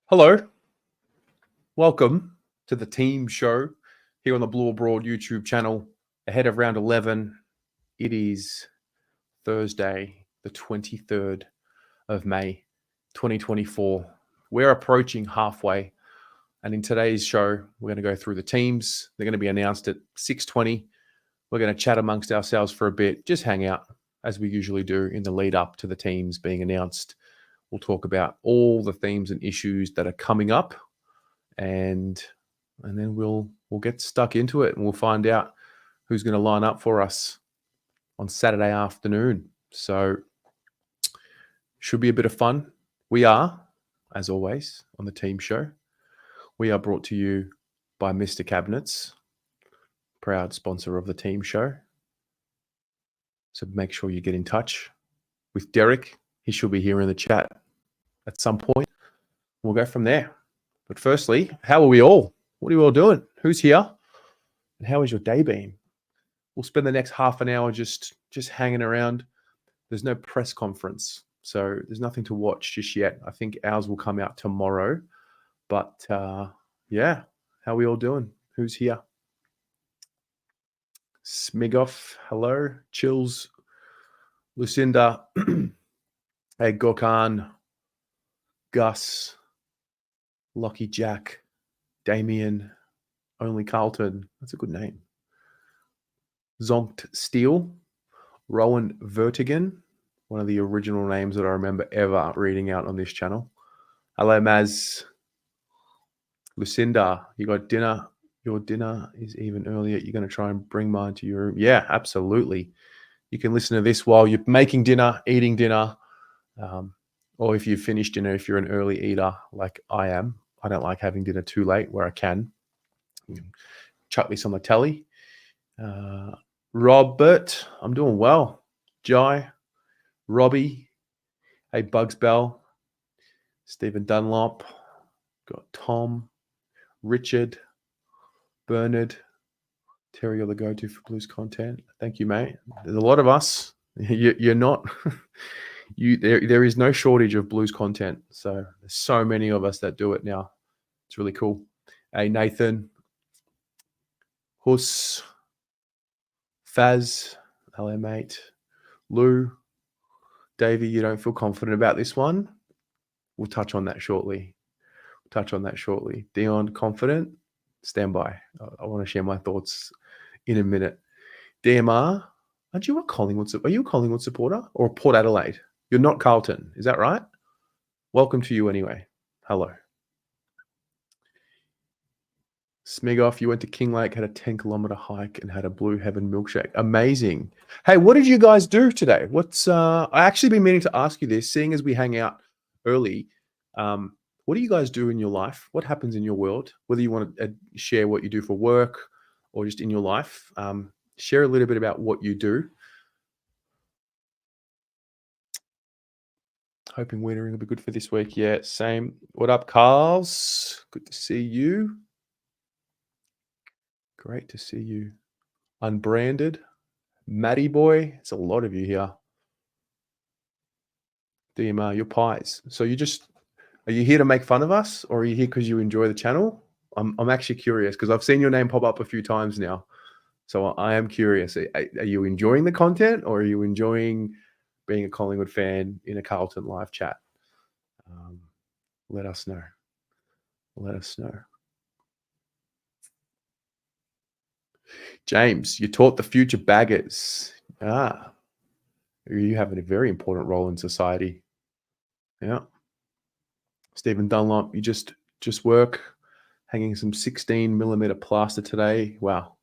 Hello, welcome to the team show here on the Blue Abroad YouTube channel. Ahead of round 11, it is Thursday, the 23rd of May, 2024. We're approaching halfway, and in today's show, we're going to go through the teams. They're going to be announced at 6:20. We're going to chat amongst ourselves for a bit, just hang out as we usually do in the lead up to the teams being announced. We'll talk about all the themes and issues that are coming up, and then we'll get stuck into it, and we'll find out who's going to line up for us on Saturday afternoon. So should be a bit of fun. We are, as always, on the team show. We are brought to you by Mr. Cabinets, proud sponsor of the team show. So make sure you get in touch with Derek. He should be here in the chat at some point. We'll go from there. But firstly, how are we all? What are you all doing? Who's here? And how has your day been? We'll spend the next half an hour just hanging around. There's no press conference, so there's nothing to watch just yet. I think ours will come out tomorrow. But yeah, how are we all doing? Who's here? Smigoff, hello. Chills, Lucinda, hey, Gokhan, Gus, Lockie Jack, Damien, Only Carlton. That's a good name. Zonkt Steel, Rowan Vertigan, one of the original names that I remember ever reading out on this channel. Hello, Maz. Lucinda, you got dinner. Your dinner is even earlier. You're going to try and bring mine to your room. Yeah, absolutely. You can listen to this while you're making dinner, eating dinner, or if you've finished dinner, if you're an early eater like I am. I don't like having dinner too late where I can. Chuck this on the telly. Robert, I'm doing well. Jai, Robbie, hey, Bugs Bell, Stephen Dunlop, got Tom, Richard, Bernard, Terry, you're the go-to for blues content. Thank you, mate. There's a lot of us. You're not. There is no shortage of blues content. So there's so many of us that do it now. It's really cool. Hey, Nathan, Huss, Faz, hello, mate. Lou, Davey, you don't feel confident about this one? We'll touch on that shortly. Dion, confident? Stand by. I want to share my thoughts in a minute. DMR, are you a Collingwood supporter or a Port Adelaide? You're not Carlton, is that right? Welcome to you anyway. Hello. Smigoff, you went to King Lake, had a 10-kilometer hike, and had a Blue Heaven milkshake. Amazing. Hey, what did you guys do today? I actually been meaning to ask you this, seeing as we hang out early. What do you guys do in your life? What happens in your world? Whether you want to share what you do for work or just in your life, share a little bit about what you do. Hoping wienering will be good for this week. Yeah, same. What up, Carls? Good to see you. Great to see you. Unbranded. Matty boy. It's a lot of you here. DMR, you're pies. So are you here to make fun of us, or are you here because you enjoy the channel? I'm actually curious because I've seen your name pop up a few times now. So I am curious. Are you enjoying the content, or are you enjoying being a Collingwood fan in a Carlton live chat? Let us know. James, you taught the future baggers. You have a very important role in society. Yeah. Stephen Dunlop, you just work, hanging some 16-millimeter plaster today. Wow.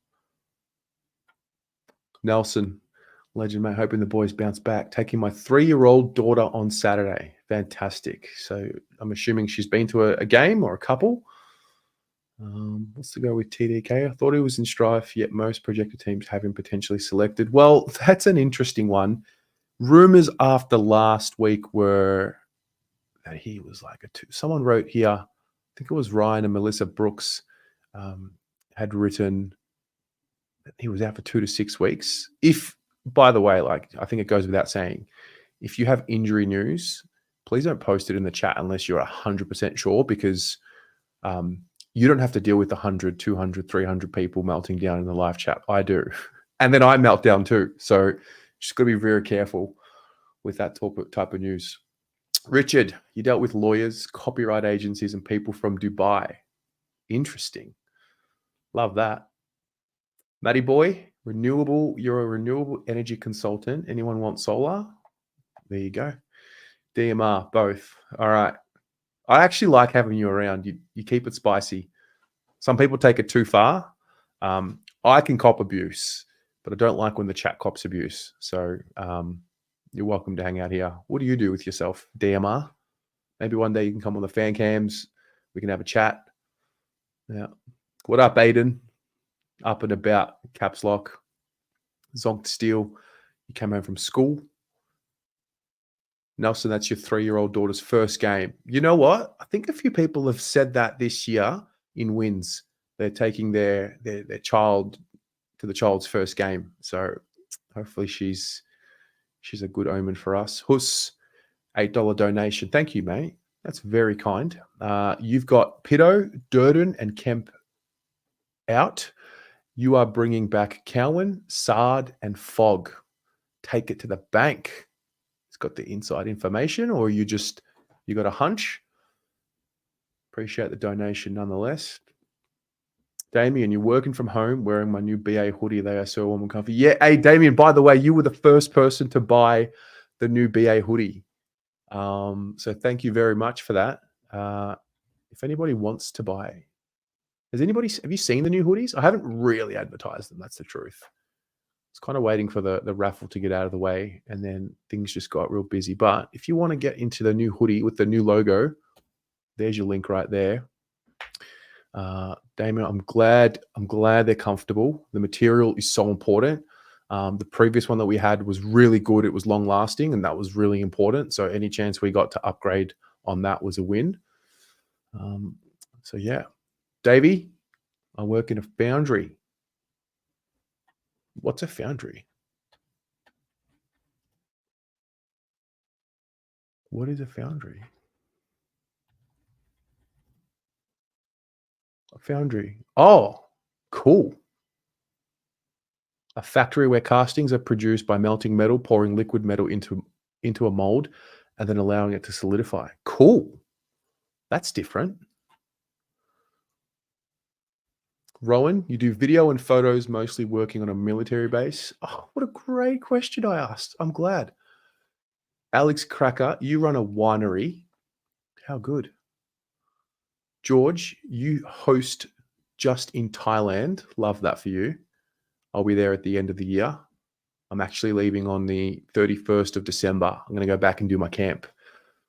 Nelson, legend, mate, hoping the boys bounce back. Taking my 3-year-old daughter on Saturday. Fantastic. So I'm assuming she's been to a game or a couple. What's to go with TDK? I thought he was in strife, yet most projected teams have him potentially selected. Well, that's an interesting one. Rumors after last week were that he was like someone wrote here, I think it was Ryan and Melissa Brooks, had written that he was out for 2 to 6 weeks. By the way, I think it goes without saying, if you have injury news, please don't post it in the chat unless you're 100% sure, because you don't have to deal with 100, 200, 300 people melting down in the live chat. I do. And then I melt down too. So just got to be very careful with that type of news. Richard, you dealt with lawyers, copyright agencies, and people from Dubai. Interesting. Love that. Matty boy, you're a renewable energy consultant. Anyone want solar? There you go. DMR, both. All right. I actually like having you around. You keep it spicy. Some people take it too far. I can cop abuse, but I don't like when the chat cops abuse. So you're welcome to hang out here. What do you do with yourself, DMR? Maybe one day you can come on the fan cams. We can have a chat. Yeah. What up, Aiden? Up and about, caps lock. Zonk Steel, you came home from school. Nelson, that's your 3-year-old daughter's first game. You know what? I think a few people have said that this year in wins. They're taking their child to the child's first game. So hopefully she's a good omen for us. Huss, $8 donation. Thank you, mate. That's very kind. You've got Pitto, Durden, and Kemp out. You are bringing back Cowan, Sard, and Fogg. Take it to the bank. It's got the inside information, or you got a hunch? Appreciate the donation nonetheless. Damien, you're working from home wearing my new BA hoodie. They are so warm and comfy. Yeah, hey, Damien, by the way, you were the first person to buy the new BA hoodie. So thank you very much for that. If anybody wants to buy, have you seen the new hoodies? I haven't really advertised them. That's the truth. It's kind of waiting for the raffle to get out of the way, and then things just got real busy. But if you want to get into the new hoodie with the new logo, there's your link right there. Damien, I'm glad they're comfortable. The material is so important. The previous one that we had was really good. It was long lasting, and that was really important. So any chance we got to upgrade on that was a win. So yeah, Davey, I work in a foundry. What's a foundry? What is a foundry? A foundry. Oh, cool. A factory where castings are produced by melting metal, pouring liquid metal into a mold, and then allowing it to solidify. Cool. That's different. Rowan, you do video and photos, mostly working on a military base. Oh, what a great question I asked. I'm glad. Alex Cracker, you run a winery. How good. George, you host just in Thailand. Love that for you. I'll be there at the end of the year. I'm actually leaving on the 31st of December. I'm going to go back and do my camp,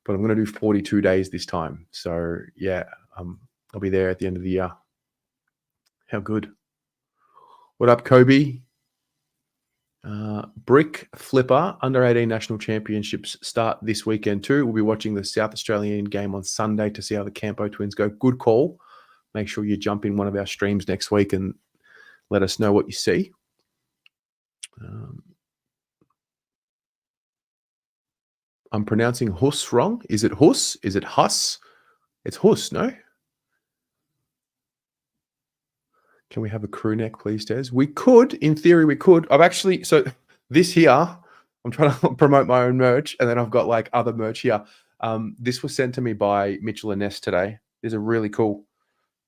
but I'm going to do 42 days this time. So yeah, I'll be there at the end of the year. How good. What up, Kobe? Brick Flipper, under 18 national championships start this weekend too. We'll be watching the South Australian game on Sunday to see how the Campo twins go. Good call. Make sure you jump in one of our streams next week and let us know what you see. I'm pronouncing Huss wrong. Is it Huss? Is it Huss? It's Huss, no? Can we have a crew neck, please, Des? We could. In theory, we could. So this here, I'm trying to promote my own merch, and then I've got like other merch here. This was sent to me by Mitchell and Ness today. These are really cool.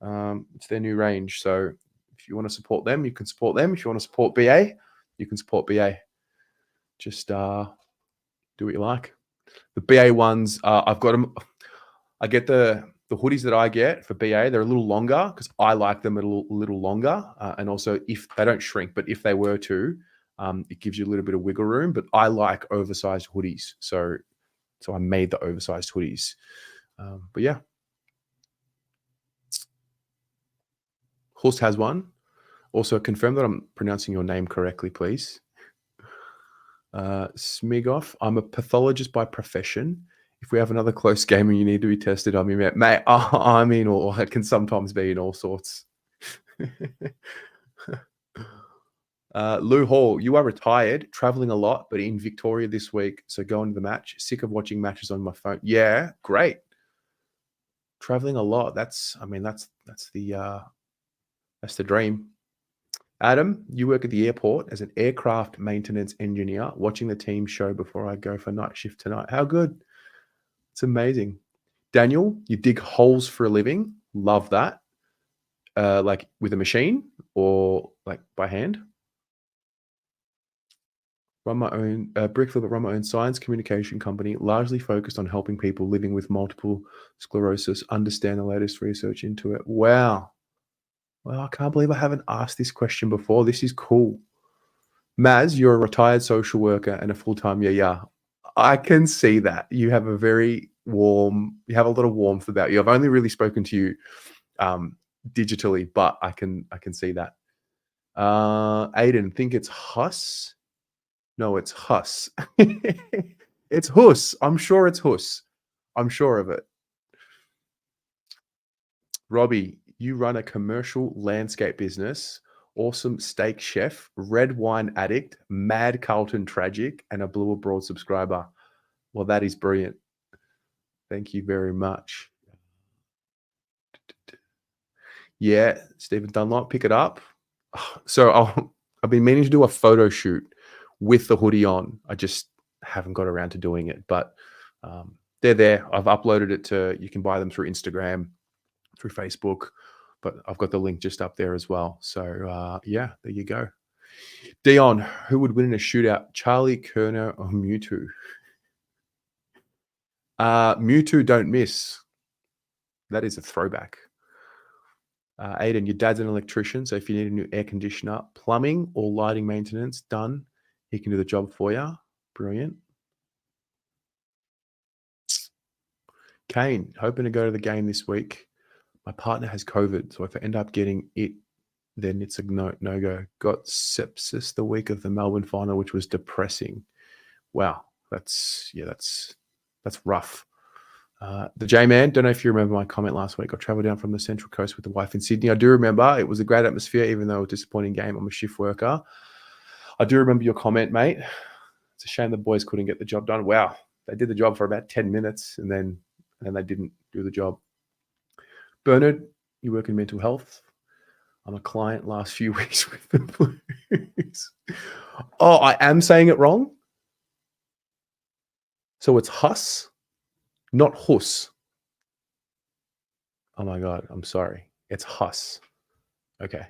It's their new range. So if you want to support them, you can support them. If you want to support BA, you can support BA. Just do what you like. The BA ones, I've got them. I get the hoodies that I get for BA. They're a little longer because I like them a little longer. And also, if they don't shrink, but if they were to, it gives you a little bit of wiggle room. But I like oversized hoodies, so I made the oversized hoodies. But yeah, Horst has one. Also, confirm that I'm pronouncing your name correctly, please. Smigoff, I'm a pathologist by profession. If we have another close game and you need to be tested, I mean, mate, I mean, or it can sometimes be in all sorts. Lou Hall, you are retired, traveling a lot, but in Victoria this week. So going to the match. Sick of watching matches on my phone. Yeah, great. Traveling a lot. That's the dream. Adam, you work at the airport as an aircraft maintenance engineer, watching the team show before I go for night shift tonight. How good. It's amazing. Daniel, you dig holes for a living. Love that. Like with a machine or like by hand? Run my own Brickflip, run my own science communication company, largely focused on helping people living with multiple sclerosis understand the latest research into it. Wow. Well, I can't believe I haven't asked this question before. This is cool. Maz, you're a retired social worker and a full-time yeah. I can see that. You have a very you have a lot of warmth about you. I've only really spoken to you digitally, but I can see that. Aiden, think it's Huss? No, it's Huss. It's Huss. I'm sure it's Huss. I'm sure of it. Robbie, you run a commercial landscape business, awesome steak chef, red wine addict, mad Carlton tragic, and a Blue Abroad subscriber. Well, that is brilliant. Thank you very much. Yeah, Stephen Dunlop, pick it up. So I've been meaning to do a photo shoot with the hoodie on. I just haven't got around to doing it, but they're there. I've uploaded it to, you can buy them through Instagram, through Facebook, but I've got the link just up there as well. So yeah, there you go. Dion, who would win in a shootout, Charlie, Kerner, or Mewtwo? Mewtwo don't miss. That is a throwback. Aiden, your dad's an electrician, so if you need a new air conditioner, plumbing or lighting maintenance done, he can do the job for you. Brilliant. Kane, hoping to go to the game this week. My partner has COVID, so if I end up getting it, then it's a no-go. Got sepsis the week of the Melbourne final, which was depressing. Wow, that's rough. The J-Man, don't know if you remember my comment last week. I traveled down from the Central Coast with the wife in Sydney. I do remember. It was a great atmosphere, even though it was a disappointing game. I'm a shift worker. I do remember your comment, mate. It's a shame the boys couldn't get the job done. Wow, they did the job for about 10 minutes, and then they didn't do the job. Bernard, you work in mental health. I'm a client last few weeks with the Blues. Oh, I am saying it wrong? So it's Huss, not Huss. Oh my God, I'm sorry. It's Huss. Okay.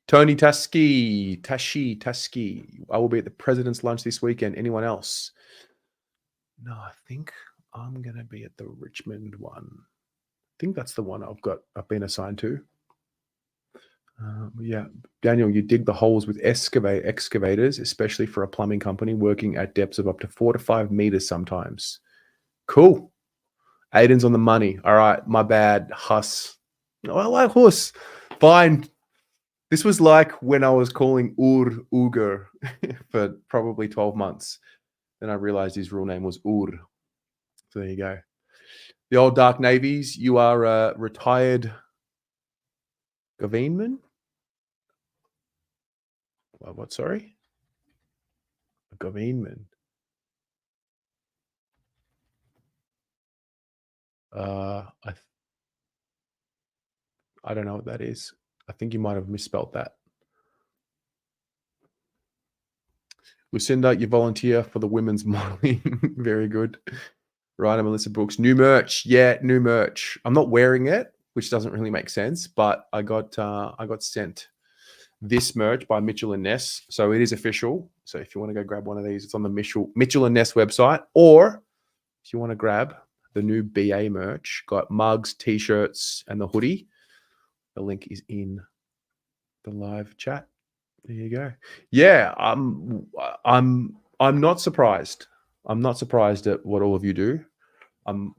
Tony Taski. I will be at the President's Lunch this weekend. Anyone else? No, I think I'm going to be at the Richmond one. I think that's the one I've been assigned to. Yeah, Daniel, you dig the holes with excavators, especially for a plumbing company working at depths of up to 4 to 5 meters sometimes. Cool. Aiden's on the money. All right, my bad. Huss. Oh, I like Huss. Fine. This was like when I was calling Uger for probably 12 months. Then I realized his real name was Ur. So there you go. The old Dark Navies, you are a retired Gavinman? What, sorry? A Gavinman. I don't know what that is. I think you might have misspelled that. Lucinda, you volunteer for the women's modeling. Very good. Right, Melissa Brooks. New merch. Yeah, new merch. I'm not wearing it, which doesn't really make sense, but I got sent this merch by Mitchell and Ness. So it is official. So if you want to go grab one of these, it's on the Mitchell and Ness website. Or if you want to grab the new BA merch, got mugs, t-shirts, and the hoodie. The link is in the live chat. There you go. Yeah, I'm not surprised. I'm not surprised at what all of you do. I'm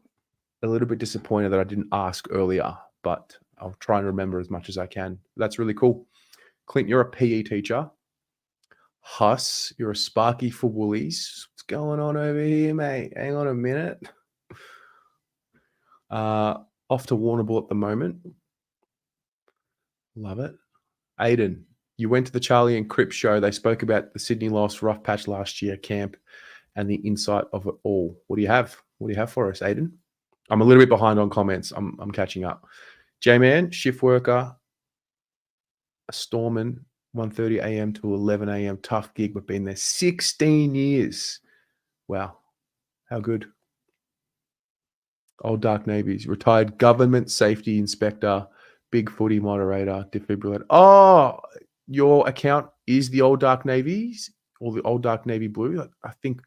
a little bit disappointed that I didn't ask earlier, but I'll try and remember as much as I can. That's really cool. Clint, you're a PE teacher. Huss, you're a Sparky for Woolies. What's going on over here, mate? Hang on a minute. Off to Warrnambool at the moment. Love it. Aiden, you went to the Charlie and Cripps show. They spoke about the Sydney loss, rough patch last year, camp, and the insight of it all. What do you have? What do you have for us, Aiden? I'm a little bit behind on comments. I'm catching up. J-Man, shift worker, a Storman, 1:30 a.m. to 11 a.m. Tough gig, but been there 16 years. Wow. How good. Old Dark Navies, retired government safety inspector, big footy moderator, defibrillator. Oh, your account is the Old Dark Navies or the Old Dark Navy Blue. I think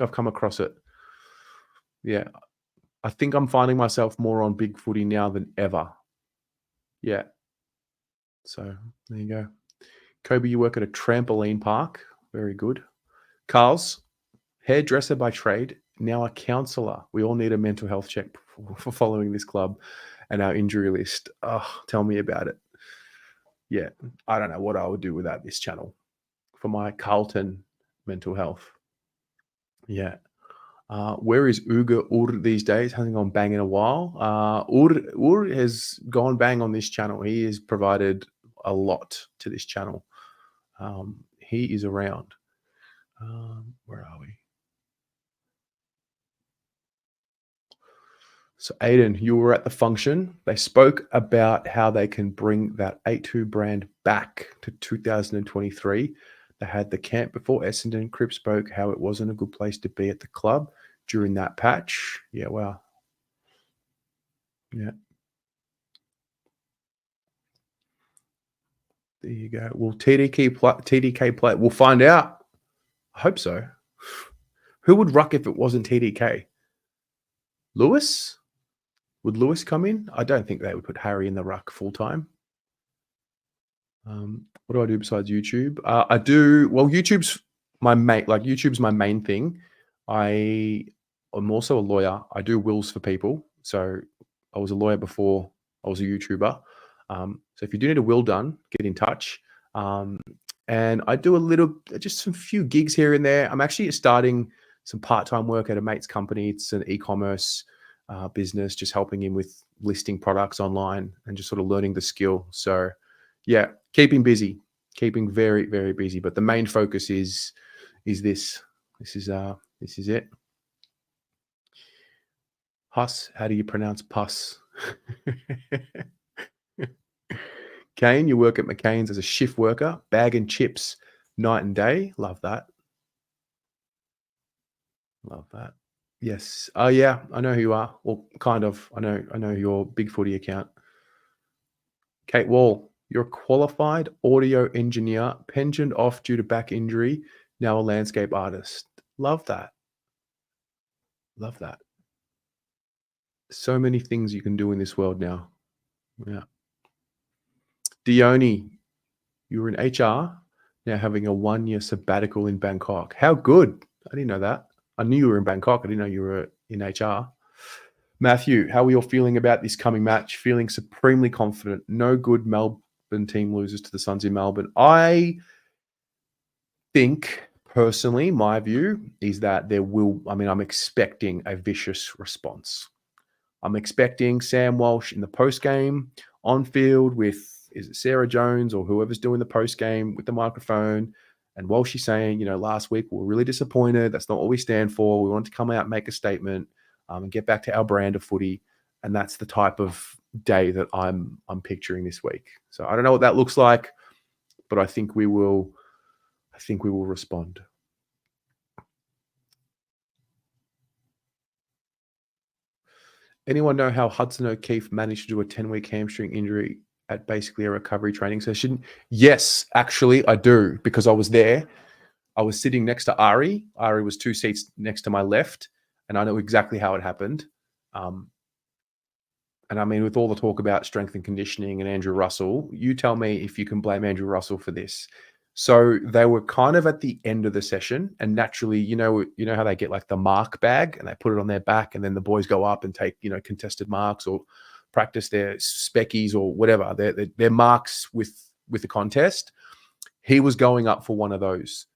I've come across it. Yeah. I think I'm finding myself more on big footy now than ever. Yeah. So there you go. Kobe, you work at a trampoline park. Very good. Carl's, hairdresser by trade, now a counsellor. We all need a mental health check for following this club and our injury list. Oh, tell me about it. Yeah, I don't know what I would do without this channel for my Carlton mental health. Yeah. Where is Uga Ur these days? Hasn't gone bang in a while. Ur has gone bang on this channel. He has provided a lot to this channel. He is around. Where are we? So, Aiden, you were at the function. They spoke about how they can bring that 82 brand back to 2023. They had the camp before Essendon. Cripps spoke how it wasn't a good place to be at the club during that patch. Yeah, wow. Yeah. There you go. Will TDK play? We'll find out. I hope so. Who would ruck if it wasn't TDK? Lewis? Would Lewis come in? I don't think they would put Harry in the ruck full time. What do I do besides YouTube? I do well. YouTube's my main thing. I'm also a lawyer. I do wills for people. So I was a lawyer before I was a YouTuber. So if you do need a will done, get in touch. And I do just some few gigs here and there. I'm actually starting some part-time work at a mate's company. It's an e-commerce business, just helping him with listing products online and just sort of learning the skill. So yeah, keeping busy, keeping very, very busy. But the main focus is this. This is it. Huss, how do you pronounce pus? Kane, you work at McCain's as a shift worker, bag and chips, night and day. Love that. Love that. Yes. Oh yeah, I know who you are. Well, kind of. I know your big footy account. Kate Wall, you're a qualified audio engineer, pensioned off due to back injury, now a landscape artist. Love that. Love that. So many things you can do in this world now. Yeah. Dione, you were in HR, now having a 1-year sabbatical in Bangkok. How good. I didn't know that. I knew you were in Bangkok. I didn't know you were in HR. Matthew, how are you all feeling about this coming match? Feeling supremely confident. No good Melbourne team loses to the Suns in Melbourne. I think, personally, my view is that I'm expecting a vicious response. I'm expecting Sam Walsh in the post-game on field with, is it Sarah Jones or whoever's doing the post-game with the microphone, and Walsh is saying, last week we were really disappointed. That's not what we stand for. We want to come out and make a statement and get back to our brand of footy. And that's the type of day that I'm picturing this week. So I don't know what that looks like, but I think we will respond. Anyone know how Hudson O'Keefe managed to do a 10-week hamstring injury at basically a recovery training session? Yes, actually, I do, because I was there. I was sitting next to Ari. Ari was 2 seats next to my left, and I know exactly how it happened. And I mean, with all the talk about strength and conditioning and Andrew Russell, you tell me if you can blame Andrew Russell for this. So they were kind of at the end of the session, and naturally, you know how they get like the mark bag and they put it on their back, and then the boys go up and take contested marks or practice their speckies or whatever their marks with the contest. He was going up for one of those,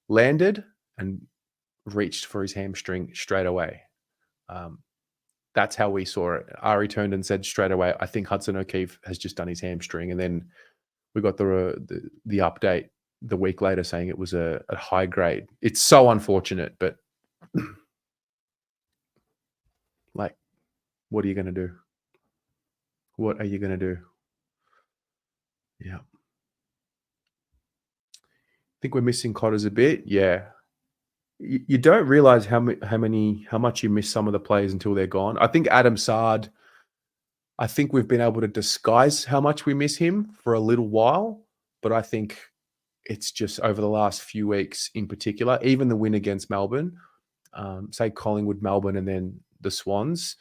landed and reached for his hamstring straight away. that's how we saw it. Ari turned and said straight away, I think Hudson O'Keefe has just done his hamstring. And then we got the update the week later saying it was a high grade. It's so unfortunate, but like, what are you going to do? What are you going to do? Yeah. I think we're missing Cotters a bit. Yeah. You don't realize how much you miss some of the players until they're gone. I think Adam Sard, I think we've been able to disguise how much we miss him for a little while, but I think it's just over the last few weeks in particular, even the win against Melbourne, say Collingwood, Melbourne, and then the Swans,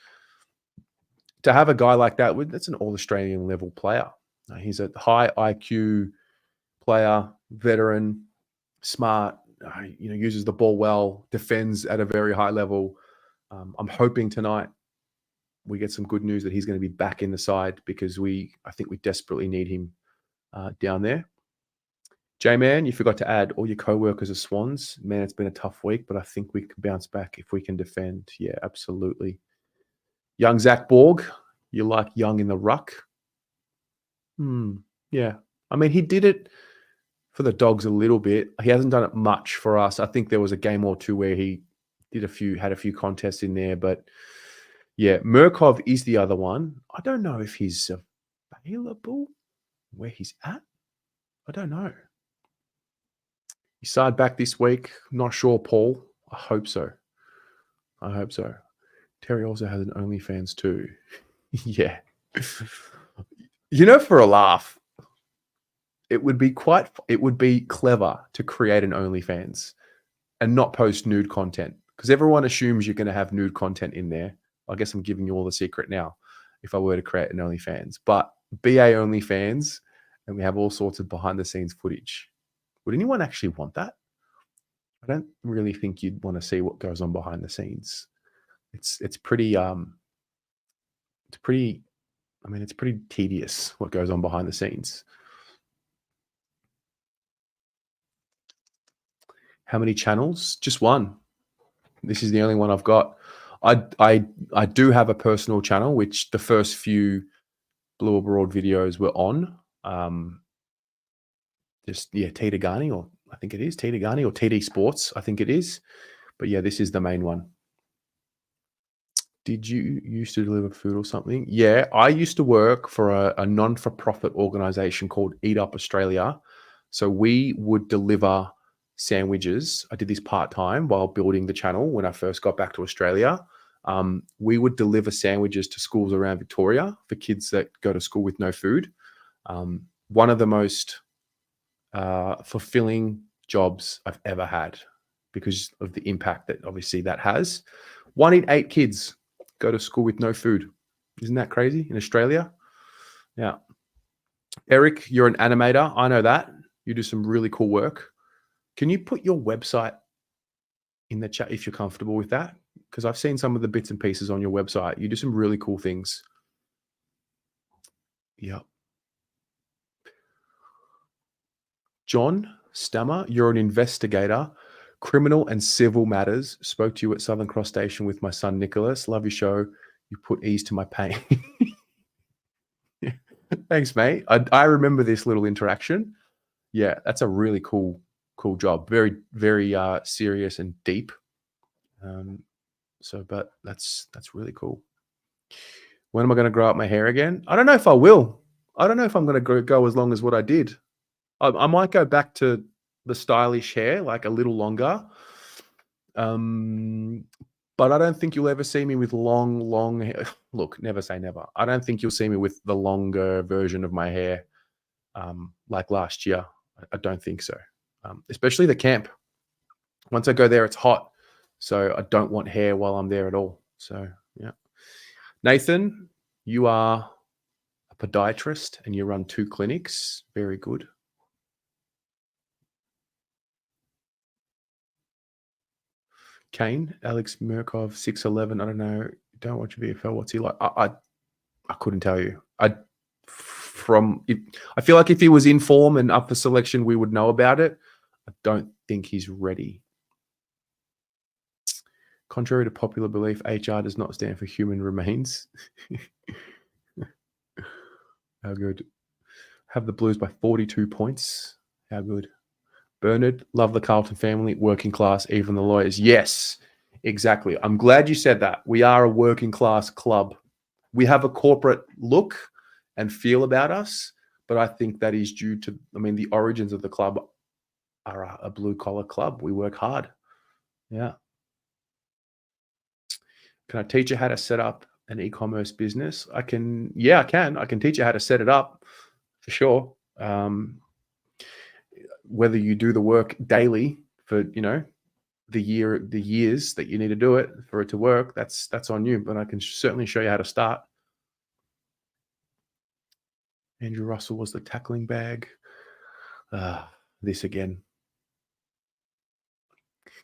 to have a guy like that, that's an all-Australian level player. He's a high IQ player, veteran, smart, uses the ball well, defends at a very high level. I'm hoping tonight we get some good news that he's going to be back in the side because I think we desperately need him down there. J-Man, you forgot to add all your co-workers are Swans. Man, it's been a tough week, but I think we can bounce back if we can defend. Yeah, absolutely. Young Zach Borg, you like Young in the ruck? Yeah. I mean, he did it for the Dogs a little bit. He hasn't done it much for us. I think there was a game or two where he had a few contests in there, but yeah, Murkov is the other one. I don't know if he's available where he's at. I don't know. He started back this week. Not sure, Paul. I hope so. Terry also has an OnlyFans too. Yeah. For a laugh, it would be clever to create an OnlyFans and not post nude content because everyone assumes you're going to have nude content in there. I guess I'm giving you all the secret now if I were to create an OnlyFans. But BA OnlyFans, and we have all sorts of behind-the-scenes footage. Would anyone actually want that? I don't really think you'd want to see what goes on behind the scenes. It's pretty tedious what goes on behind the scenes. How many channels? Just one. This is the only one I've got. I do have a personal channel, which the first few Blue Abroad videos were on. Tita Ghani, or I think it is Tita Ghani, or TD Sports, I think it is. But yeah, this is the main one. Did you used to deliver food or something? Yeah, I used to work for a non-for-profit organization called Eat Up Australia. So we would deliver sandwiches. I did this part-time while building the channel when I first got back to Australia. We would deliver sandwiches to schools around Victoria for kids that go to school with no food. One of the most fulfilling jobs I've ever had because of the impact that obviously that has. 1 in 8 kids go to school with no food. Isn't that crazy in Australia? Yeah. Eric, you're an animator. I know that. You do some really cool work. Can you put your website in the chat if you're comfortable with that? Because I've seen some of the bits and pieces on your website. You do some really cool things. Yeah. John Stammer, you're an investigator, criminal and civil matters. Spoke to you at Southern Cross Station with my son, Nicholas. Love your show. You put ease to my pain. Yeah. Thanks, mate. I remember this little interaction. Yeah, that's a really cool job. Very, very serious and deep. But that's really cool. When am I going to grow out my hair again? I don't know if I will. I don't know if I'm going to go as long as what I did. I might go back to the stylish hair, like a little longer. But I don't think you'll ever see me with long hair. Look, never say never. I don't think you'll see me with the longer version of my hair like last year. I don't think so. Especially the camp. Once I go there, it's hot. So I don't want hair while I'm there at all. So, yeah. Nathan, you are a podiatrist and you run 2 clinics. Very good. Kane, Alex Murkov, 6'11". I don't know. Don't watch VFL. What's he like? I couldn't tell you. I feel like if he was in form and up for selection, we would know about it. I don't think he's ready. Contrary to popular belief, HR does not stand for human remains. How good. Have the Blues by 42 points. How good. Bernard, love the Carlton family, working class, even the lawyers. Yes, exactly. I'm glad you said that. We are a working class club. We have a corporate look and feel about us, but I think that is due to, the origins of the club are a blue collar club. We work hard. Yeah. Can I teach you how to set up an e-commerce business? I can. Yeah, I can. I can teach you how to set it up for sure. Whether you do the work daily for, the years that you need to do it for it to work, that's on you. But I can certainly show you how to start. Andrew Russell was the tackling bag. This again.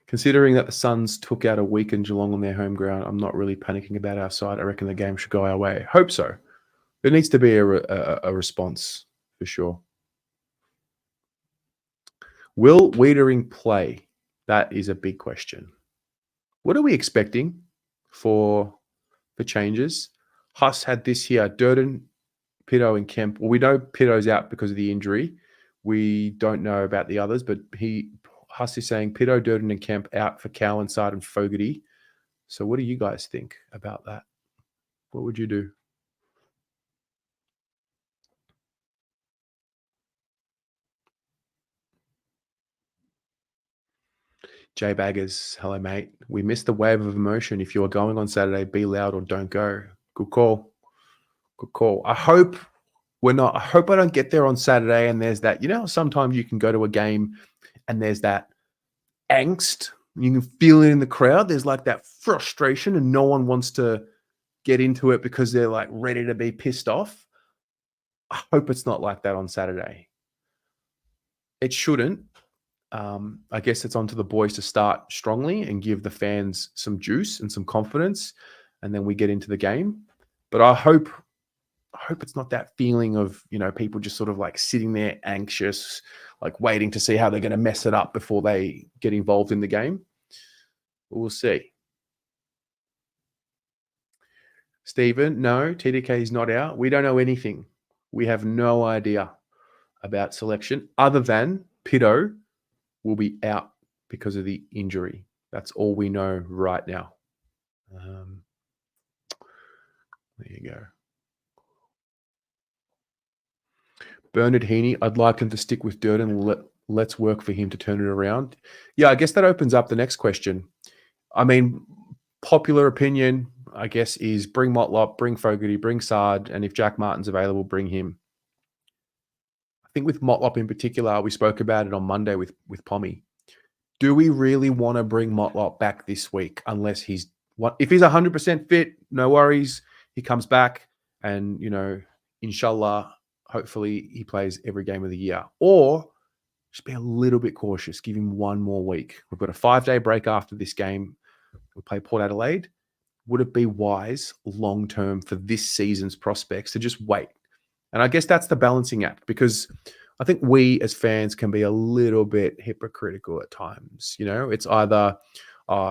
Considering that the Suns took out a weakened Geelong on their home ground, I'm not really panicking about our side. I reckon the game should go our way. Hope so. There needs to be a response for sure. Will Wiedering play? That is a big question. What are we expecting for changes? Huss had this here. Durden, Pitto, and Kemp. Well, we know Pitto's out because of the injury. We don't know about the others, but Huss is saying Pitto, Durden, and Kemp out for Cowan, Sard, and Fogarty. So what do you guys think about that? What would you do? Jay Baggers, hello, mate. We missed the wave of emotion. If you are going on Saturday, be loud or don't go. Good call. Good call. I hope I don't get there on Saturday and there's that, sometimes you can go to a game and there's that angst. You can feel it in the crowd. There's like that frustration and no one wants to get into it because they're like ready to be pissed off. I hope it's not like that on Saturday. It shouldn't. I guess it's on to the boys to start strongly and give the fans some juice and some confidence, and then we get into the game. But I hope it's not that feeling of, people just sort of like sitting there anxious, like waiting to see how they're going to mess it up before they get involved in the game. But we'll see. Stephen, no, TDK is not out. We don't know anything. We have no idea about selection other than Pitto will be out because of the injury. That's all we know right now. There you go. Bernard Heaney, I'd like him to stick with Durden and let's work for him to turn it around. Yeah, I guess that opens up the next question. Popular opinion, I guess, is bring Motlop, bring Fogarty, bring Sard, and if Jack Martin's available, bring him. I think with Motlop in particular, we spoke about it on Monday with Pommy. Do we really want to bring Motlop back this week unless if he's 100% fit, no worries. He comes back and, inshallah, hopefully he plays every game of the year. Or just be a little bit cautious. Give him one more week. We've got a 5-day break after this game. We play Port Adelaide. Would it be wise long-term for this season's prospects to just wait? And I guess that's the balancing act, because I think we as fans can be a little bit hypocritical at times. It's either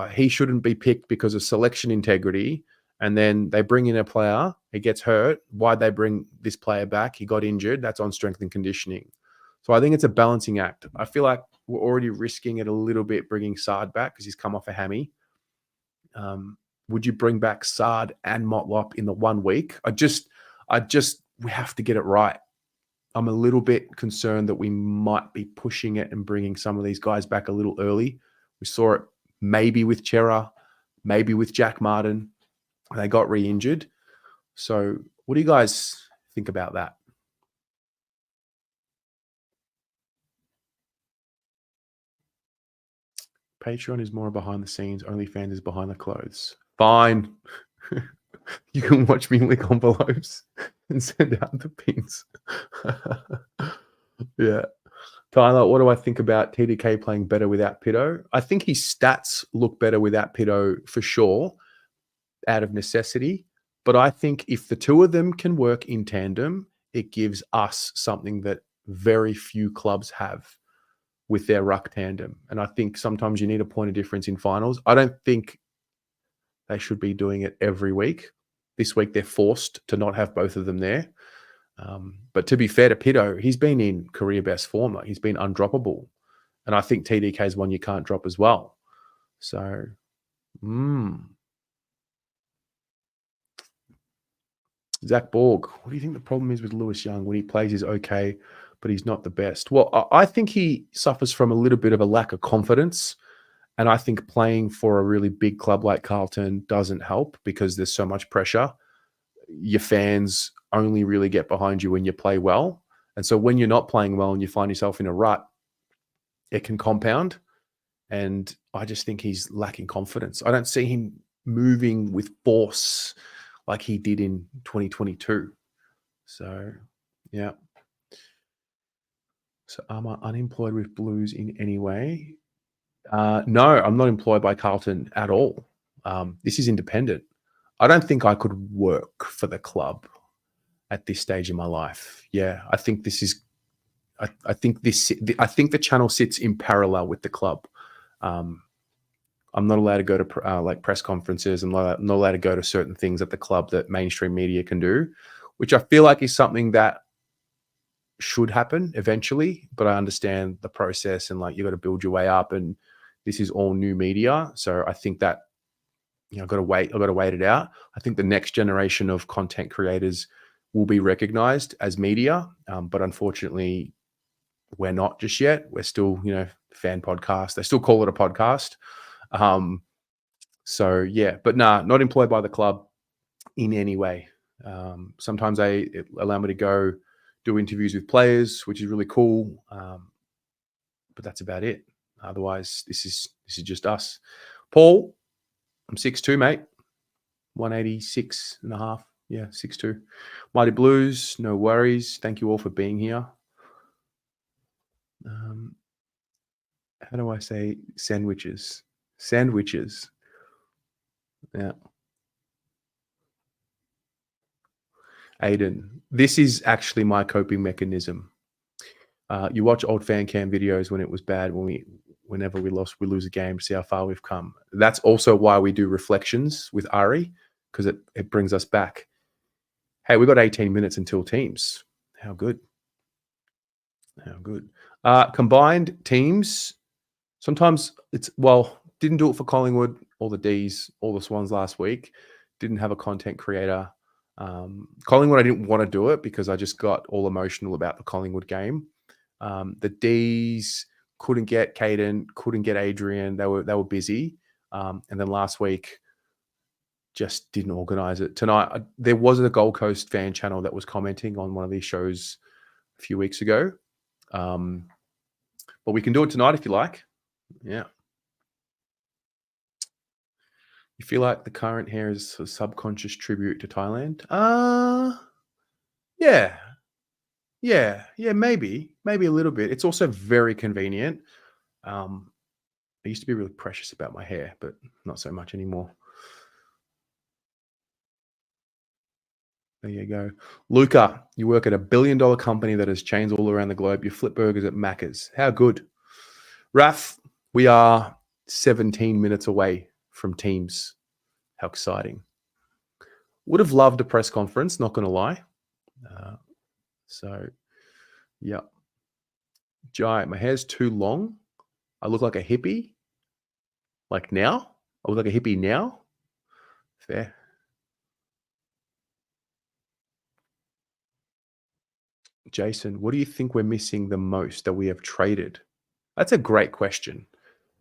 he shouldn't be picked because of selection integrity, and then they bring in a player, he gets hurt. Why'd they bring this player back? He got injured. That's on strength and conditioning. So I think it's a balancing act. I feel like we're already risking it a little bit bringing Sard back because he's come off a hammy. Would you bring back Sard and Motlop in the 1 week? We have to get it right. I'm a little bit concerned that we might be pushing it and bringing some of these guys back a little early. We saw it maybe with Chera, maybe with Jack Martin. They got re-injured. So what do you guys think about that? Patreon is more behind the scenes. OnlyFans is behind the clothes. Fine. You can watch me lick envelopes and send out the pins. Yeah. Tyler, what do I think about TDK playing better without Pitto? I think his stats look better without Pitto for sure, out of necessity. But I think if the two of them can work in tandem, it gives us something that very few clubs have with their ruck tandem. And I think sometimes you need a point of difference in finals. I don't think They should be doing it every week. This week they're forced to not have both of them there. But to be fair to Pitto, he's been in career best form. Like, he's been undroppable. And I think TDK is one you can't drop as well. So, Zach Borg, what do you think the problem is with Lewis Young? When he plays, he's okay, but he's not the best. Well, I think he suffers from a little bit of a lack of confidence. And I think playing for a really big club like Carlton doesn't help because there's so much pressure. Your fans only really get behind you when you play well. And so when you're not playing well and you find yourself in a rut, it can compound. And I just think he's lacking confidence. I don't see him moving with force like he did in 2022. So, yeah. So am I unemployed with Blues in any way? No, I'm not employed by Carlton at all. This is independent. I don't think I could work for the club at this stage in my life. Yeah, I think this is. I think the channel sits in parallel with the club. I'm not allowed to go to like press conferences. I'm not allowed to go to certain things at the club that mainstream media can do, which I feel like is something that should happen eventually. But I understand the process and like you got to build your way up, and this is all new media. So I think that I've got to wait. I've got to wait it out. I think the next generation of content creators will be recognized as media, but unfortunately, we're not just yet. We're still, fan podcast. They still call it a podcast. So yeah, but not employed by the club in any way. Sometimes they allow me to go do interviews with players, which is really cool. But that's about it. Otherwise, this is just us. Paul, I'm 6'2", mate. 186 and a half. Yeah, 6'2". Mighty Blues, no worries. Thank you all for being here. How do I say sandwiches? Sandwiches. Yeah. Aiden, this is actually my coping mechanism. You watch old fan cam videos when it was bad, whenever we lose a game, see how far we've come. That's also why we do reflections with Ari, because it brings us back. Hey, we got 18 minutes until teams. How good. How good. Combined teams, sometimes didn't do it for Collingwood, all the Ds, all the Swans last week. Didn't have a content creator. Collingwood, I didn't want to do it because I just got all emotional about the Collingwood game. The Ds couldn't get Caden, couldn't get Adrian. They were busy. And then last week, just didn't organize it. Tonight, there was a Gold Coast fan channel that was commenting on one of these shows a few weeks ago. But we can do it tonight if you like. Yeah. You feel like the current hair is a subconscious tribute to Thailand? Yeah. Yeah, maybe a little bit. It's also very convenient. I used to be really precious about my hair, but not so much anymore. There you go. Luca, you work at a $1 billion company that has chains all around the globe. You flip burgers at Macca's. How good. Raf, we are 17 minutes away from teams. How exciting. Would have loved a press conference, not going to lie. So, yeah. Jai, my hair's too long. I look like a hippie. Like now? I look like a hippie now? Fair. Jason, what do you think we're missing the most that we have traded? That's a great question.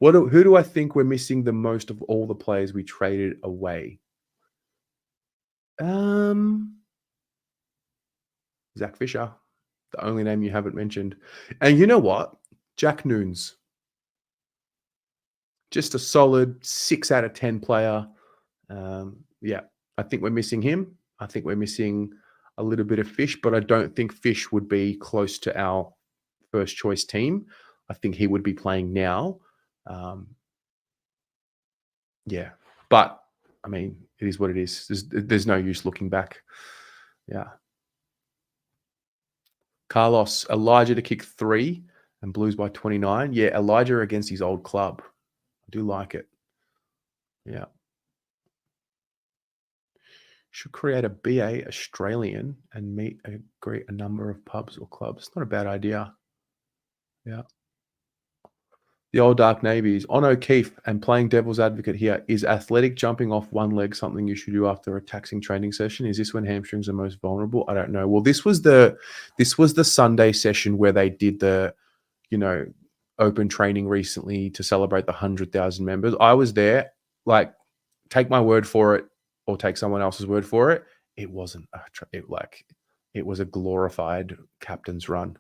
Who do I think we're missing the most of all the players we traded away? Zach Fisher, the only name you haven't mentioned. And you know what? Jack Noons. Just a solid 6 out of 10 player. Yeah, I think we're missing him. I think we're missing a little bit of Fish, but I don't think Fish would be close to our first choice team. I think he would be playing now. Yeah, but I mean, it is what it is. There's no use looking back. Yeah. Carlos, Elijah to kick 3 and Blues by 29. Yeah, Elijah against his old club. I do like it. Yeah. Should create a BA Australian and meet a number of pubs or clubs. Not a bad idea. Yeah. The old dark navies. On O'Keefe, and playing devil's advocate here, is athletic jumping off one leg something you should do after a taxing training session? Is this when hamstrings are most vulnerable? I don't know. Well, this was the Sunday session where they did the, open training recently to celebrate the 100,000 members. I was there. Like, take my word for it, or take someone else's word for it. It wasn't it was a glorified captain's run.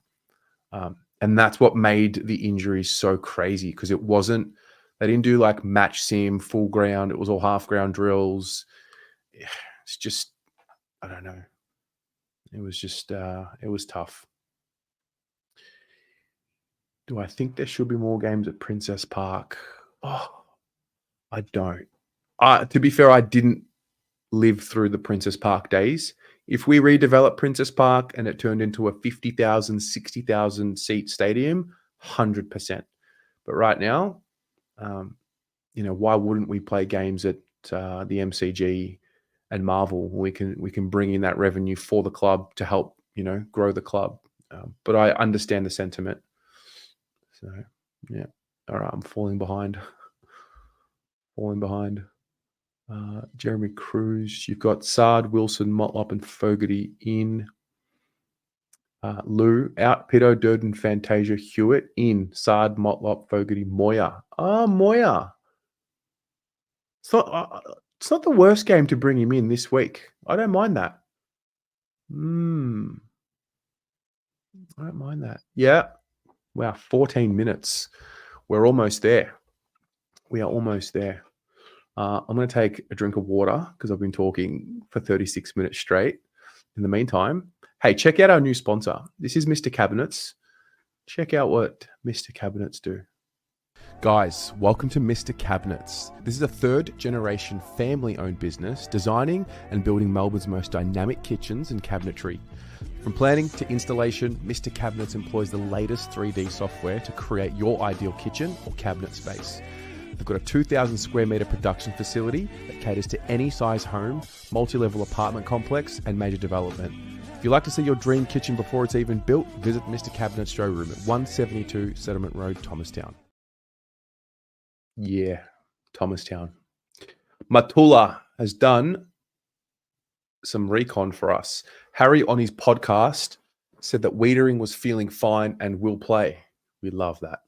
And that's what made the injuries so crazy, because they didn't do like match sim, full ground. It was all half ground drills. It's just, I don't know. It was just, it was tough. Do I think there should be more games at Princess Park? Oh, I don't. To be fair, I didn't live through the Princess Park days. If we redevelop Princess Park and it turned into a 50,000, 60,000 seat stadium, 100%. But right now, why wouldn't we play games at the MCG and Marvel? We can bring in that revenue for the club to help, grow the club. But I understand the sentiment. So, yeah. All right, I'm falling behind. Jeremy Cruz. You've got Sard, Wilson, Motlop, and Fogarty in. Lou out. Pito, Durden, Fantasia, Hewitt in. Sard, Motlop, Fogarty, Moya. Moya. It's not the worst game to bring him in this week. I don't mind that. I don't mind that. Yeah. Wow, 14 minutes. We're almost there. We are almost there. I'm going to take a drink of water because I've been talking for 36 minutes straight. In the meantime, hey, check out our new sponsor. This is Mr. Cabinets. Check out what Mr. Cabinets do. Guys, welcome to Mr. Cabinets. This is a third-generation family-owned business designing and building Melbourne's most dynamic kitchens and cabinetry. From planning to installation, Mr. Cabinets employs the latest 3D software to create your ideal kitchen or cabinet space. They've got a 2,000 square metre production facility that caters to any size home, multi-level apartment complex, and major development. If you'd like to see your dream kitchen before it's even built, visit Mr. Cabinet's showroom at 172 Settlement Road, Thomastown. Yeah, Thomastown. Matula has done some recon for us. Harry on his podcast said that Wiedering was feeling fine and will play. We love that.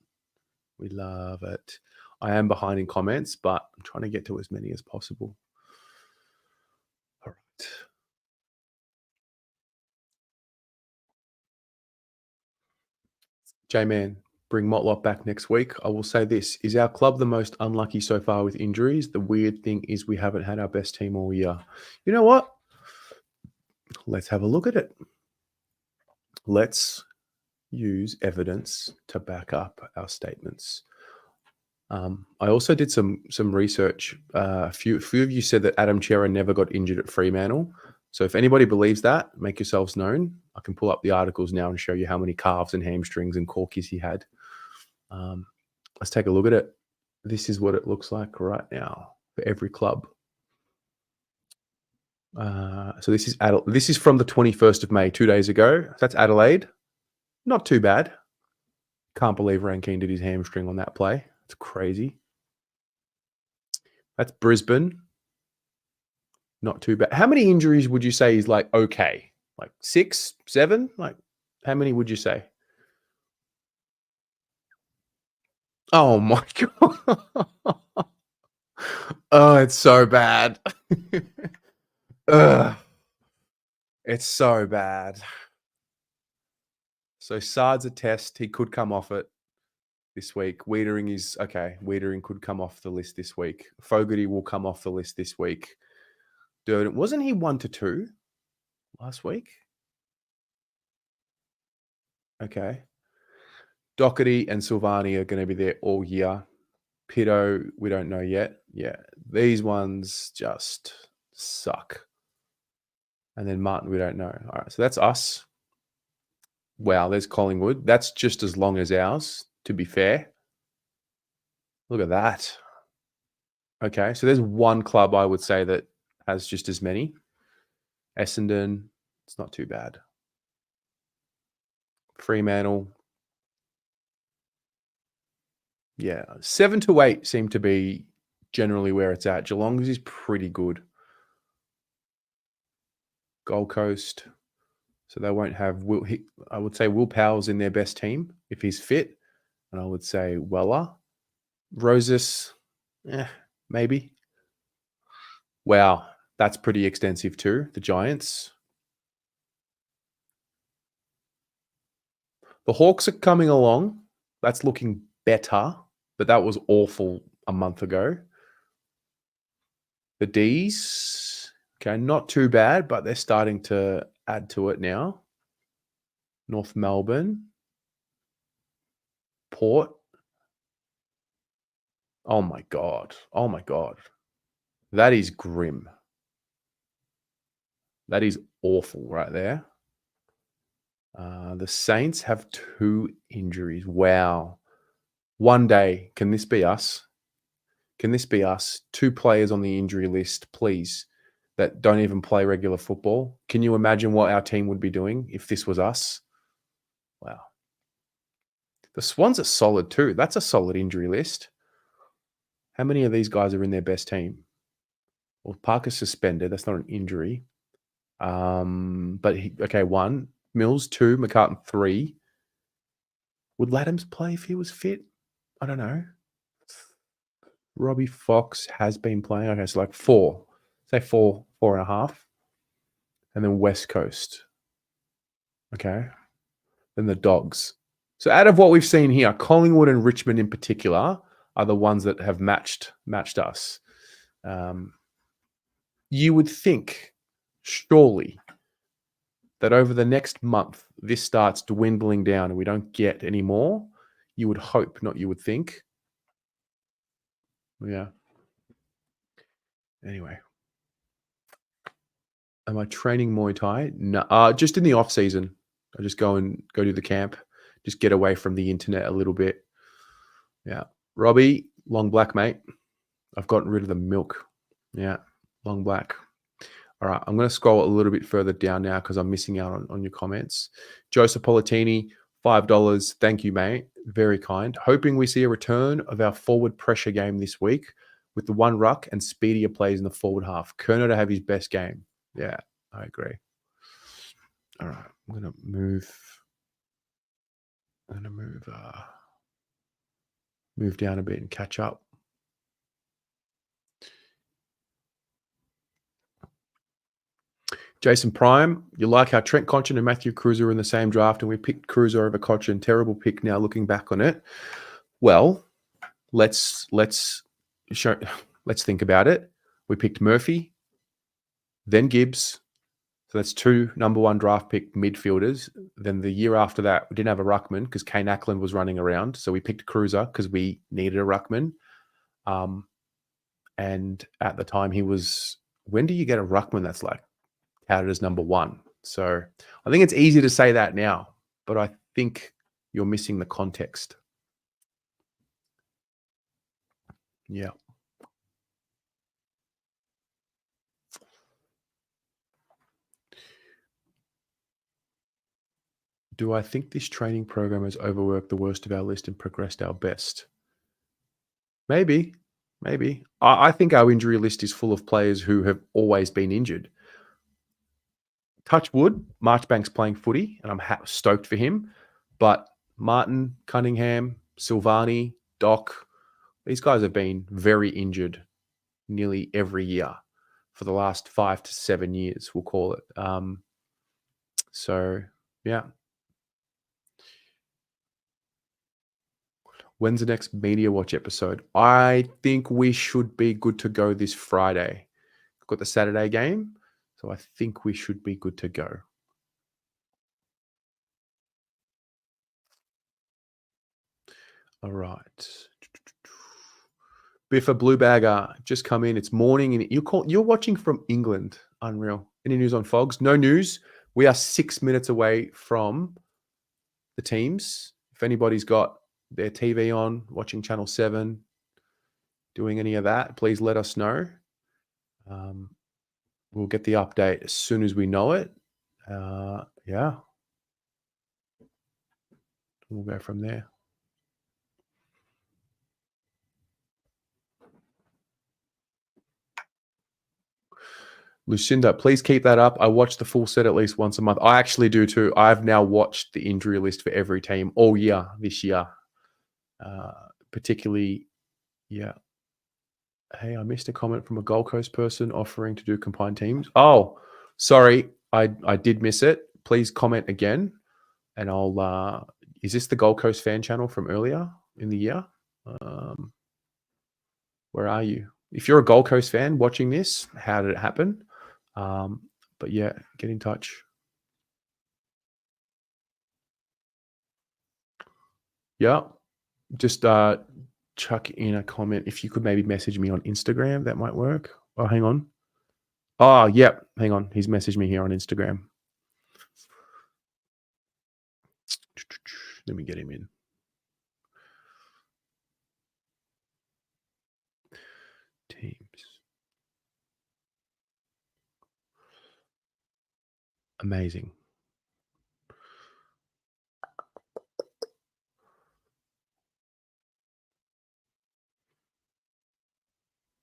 We love it. I am behind in comments, but I'm trying to get to as many as possible. All right. J-Man, bring Motlop back next week. I will say this. Is our club the most unlucky so far with injuries? The weird thing is we haven't had our best team all year. You know what? Let's have a look at it. Let's use evidence to back up our statements. I also did some research. A few of you said that Adam Chera never got injured at Fremantle. So if anybody believes that, make yourselves known. I can pull up the articles now and show you how many calves and hamstrings and corkies he had. Let's take a look at it. This is what it looks like right now for every club. So this is from the 21st of May, 2 days ago. That's Adelaide. Not too bad. Can't believe Rankine did his hamstring on that play. It's crazy. That's Brisbane. Not too bad. How many injuries would you say is like okay? Like 6, 7? Like how many would you say? Oh my God. Oh, it's so bad. It's so bad. So Sard's a test. He could come off it this week. Wiedering is okay. Wiedering could come off the list this week. Fogarty will come off the list this week. Durden, wasn't he 1-2 last week? Okay. Doherty and Silvani are going to be there all year. Pito, we don't know yet. Yeah, these ones just suck. And then Martin, we don't know. All right, so that's us. Wow, there's Collingwood. That's just as long as ours, to be fair. Look at that. Okay, so there's one club I would say that has just as many. Essendon, it's not too bad. Fremantle. Yeah, 7 to 8 seem to be generally where it's at. Geelong's is pretty good. Gold Coast. So they won't have I would say Will Powell's in their best team if he's fit. And I would say Weller. Roses, maybe. Wow, that's pretty extensive too. The Giants. The Hawks are coming along. That's looking better, but that was awful a month ago. The D's, okay, not too bad, but they're starting to add to it now. North Melbourne. Port. Oh my God. Oh my God. That is grim. That is awful right there. The Saints have 2 injuries. Wow. One day, can this be us? Can this be us? 2 players on the injury list, please, that don't even play regular football. Can you imagine what our team would be doing if this was us? Wow. The Swans are solid too. That's a solid injury list. How many of these guys are in their best team? Well, Parker's suspended. That's not an injury. But okay, 1. Mills 2. McCartan 3. Would Laddams play if he was fit? I don't know. Robbie Fox has been playing. Okay, so like 4. Say 4.5. And then West Coast. Okay. Then the Dogs. So out of what we've seen here, Collingwood and Richmond in particular are the ones that have matched us. You would think, surely, that over the next month, this starts dwindling down and we don't get any more. You would hope, not you would think. Yeah. Anyway. Am I training Muay Thai? No, just in the off season. I just go to the camp, just get away from the internet a little bit. Yeah. Robbie, long black, mate. I've gotten rid of the milk. Yeah. Long black. All right. I'm going to scroll a little bit further down now because I'm missing out on your comments. Joseph Politini, $5. Thank you, mate. Very kind. Hoping we see a return of our forward pressure game this week with the 1 ruck and speedier plays in the forward half. Kerner to have his best game. Yeah, I agree. All right. I'm going to move down a bit and catch up. Jason Prime, you like how Trent Cotchin and Matthew Cruiser are in the same draft and we picked Cruiser over Cotchin. Terrible pick now looking back on it. Well, let's think about it. We picked Murphy, then Gibbs. So that's 2 number 1 draft pick midfielders. Then the year after that, we didn't have a ruckman because Kane Ackland was running around. So we picked Cruiser because we needed a ruckman. And at the time he was, when do you get a ruckman that's like touted as number 1? So I think it's easy to say that now, but I think you're missing the context. Yeah. Do I think this training program has overworked the worst of our list and progressed our best? Maybe. I think our injury list is full of players who have always been injured. Touch wood, Marchbank's playing footy, and I'm stoked for him. But Martin, Cunningham, Silvani, Doc, these guys have been very injured nearly every year for the last 5 to 7 years, we'll call it. So, yeah. When's the next Media Watch episode? I think we should be good to go this Friday. Got the Saturday game, so I think we should be good to go. All right. Biffa Blue Bagger, just come in. It's morning, and you're watching from England. Unreal. Any news on Fogs? No news. We are 6 minutes away from the teams. If anybody's got their TV on, watching Channel 7, doing any of that, please let us know. We'll get the update as soon as we know it. Yeah, we'll go from there. Lucinda, please keep that up. I watch the full set at least once a month. I actually do too. I've now watched the injury list for every team all year this year. Particularly, yeah. Hey, I missed a comment from a Gold Coast person offering to do combined teams. Oh, sorry. I did miss it. Please comment again and I'll is this the Gold Coast fan channel from earlier in the year? Where are you? If you're a Gold Coast fan watching this, how did it happen? But yeah, get in touch. Yeah. Just chuck in a comment. If you could maybe message me on Instagram, that might work. Oh, hang on. Oh, yep. Hang on. He's messaged me here on Instagram. Let me get him in. Teams. Amazing.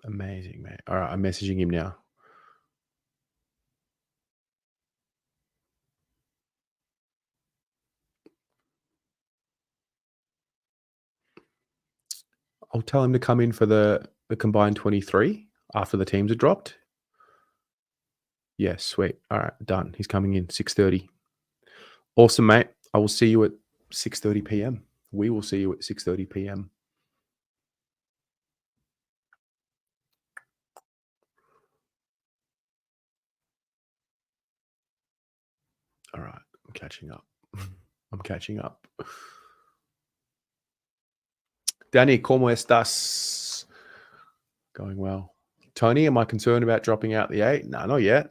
Amazing, mate. All right. I'm messaging him now. I'll tell him to come in for the combined 23 after the teams are dropped. Yeah, sweet. All right, done. He's coming in 6:30. Awesome, mate. I will see you at 6:30 p.m. We will see you at 6:30 p.m. All right, I'm catching up. I'm catching up. Danny, ¿cómo estás? Going well. Tony, am I concerned about dropping out the 8? No, not yet.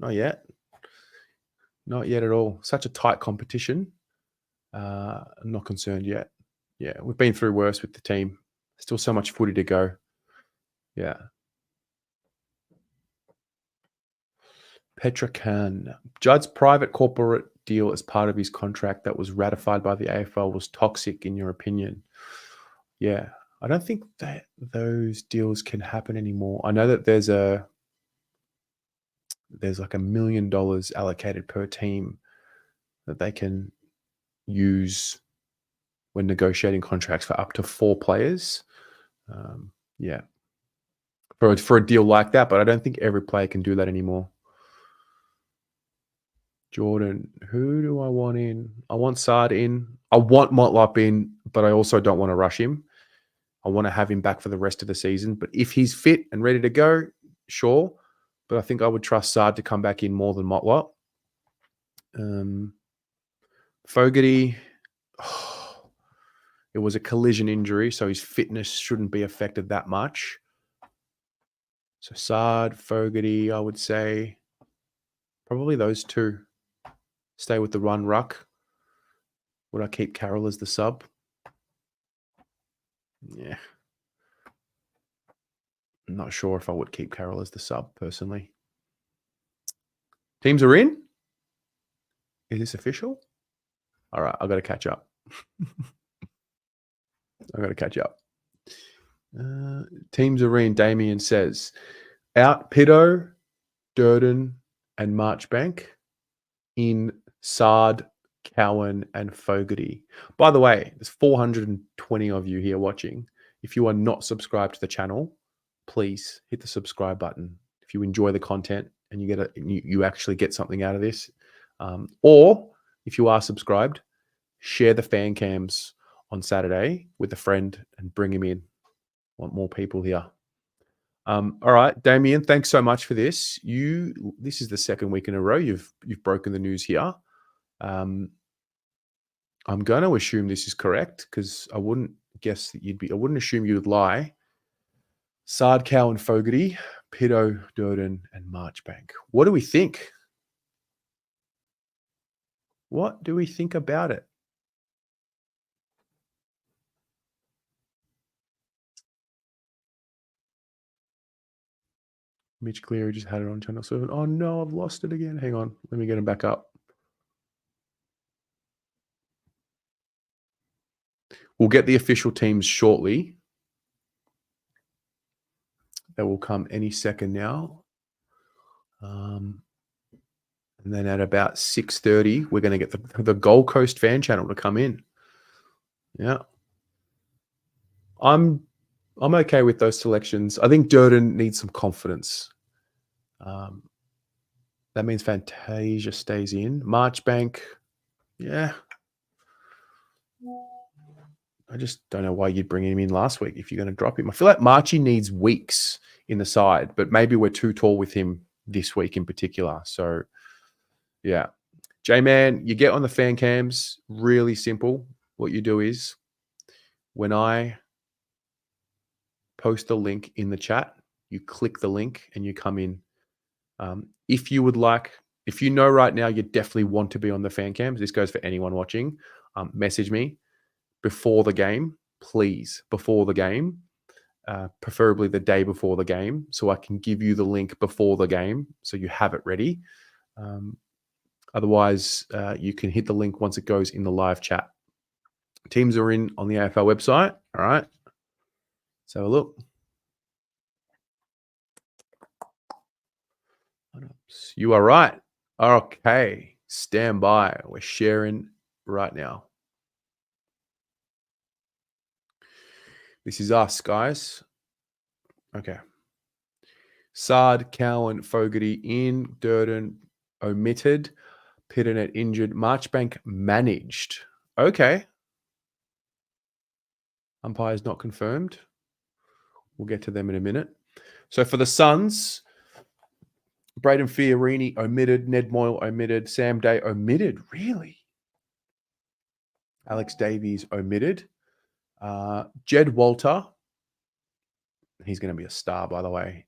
Not yet. Not yet at all. Such a tight competition. I'm not concerned yet. Yeah, we've been through worse with the team. Still so much footy to go. Yeah. Petra Khan. Judd's private corporate deal as part of his contract that was ratified by the AFL was toxic, in your opinion. Yeah. I don't think that those deals can happen anymore. I know that there's like $1 million allocated per team that they can use when negotiating contracts for up to 4 players. Yeah. For a deal like that, but I don't think every player can do that anymore. Jordan, who do I want in? I want Sard in. I want Motlop in, but I also don't want to rush him. I want to have him back for the rest of the season. But if he's fit and ready to go, sure. But I think I would trust Sard to come back in more than Motlop. Fogarty, it was a collision injury, so his fitness shouldn't be affected that much. So Sard, Fogarty, I would say probably those two. Stay with the run ruck. Would I keep Carroll as the sub? Yeah. I'm not sure if I would keep Carroll as the sub personally. Teams are in? Is this official? All right, I've got to catch up. I've got to catch up. Teams are in, Damien says. Out Pito, Durden, and Marchbank. In Sard, Cowan, and Fogarty. By the way, there's 420 of you here watching. If you are not subscribed to the channel, please hit the subscribe button. If you enjoy the content and you actually get something out of this, or if you are subscribed, share the fan cams on Saturday with a friend and bring him in. Want more people here. All right, Damien, thanks so much for this. This is the second week in a row you've broken the news here. I'm going to assume this is correct because I wouldn't guess that I wouldn't assume you would lie. Sard, Cowan, Fogarty, Pito, Durden, and Marchbank. What do we think? What do we think about it? Mitch Cleary just had it on Channel 7. Oh, no, I've lost it again. Hang on. Let me get him back up. We'll get the official teams shortly. That will come any second now. And then at about 6:30, we're going to get the Gold Coast fan channel to come in. Yeah. I'm okay with those selections. I think Durden needs some confidence. That means Fantasia stays in. Marchbank, yeah. I just don't know why you'd bring him in last week if you're going to drop him. I feel like Marchie needs weeks in the side, but maybe we're too tall with him this week in particular. So, yeah. J-Man, you get on the fan cams, really simple. What you do is when I post a link in the chat, you click the link and you come in. If you would like, if you know right now you definitely want to be on the fan cams, this goes for anyone watching, message me before the game, please, before the game, preferably the day before the game, so I can give you the link before the game so you have it ready. Otherwise, you can hit the link once it goes in the live chat. Teams are in on the AFL website. All right. Let's have a look. You are right. Okay. Stand by. We're sharing right now. This is us, guys. Okay. Sard, Cowan, Fogarty in. Durden omitted. Pitternet injured. Marchbank managed. Okay. Umpires not confirmed. We'll get to them in a minute. So for the Suns, Braden Fiorini omitted. Ned Moyle omitted. Sam Day omitted. Really? Alex Davies omitted. Jed Walter. He's going to be a star, by the way.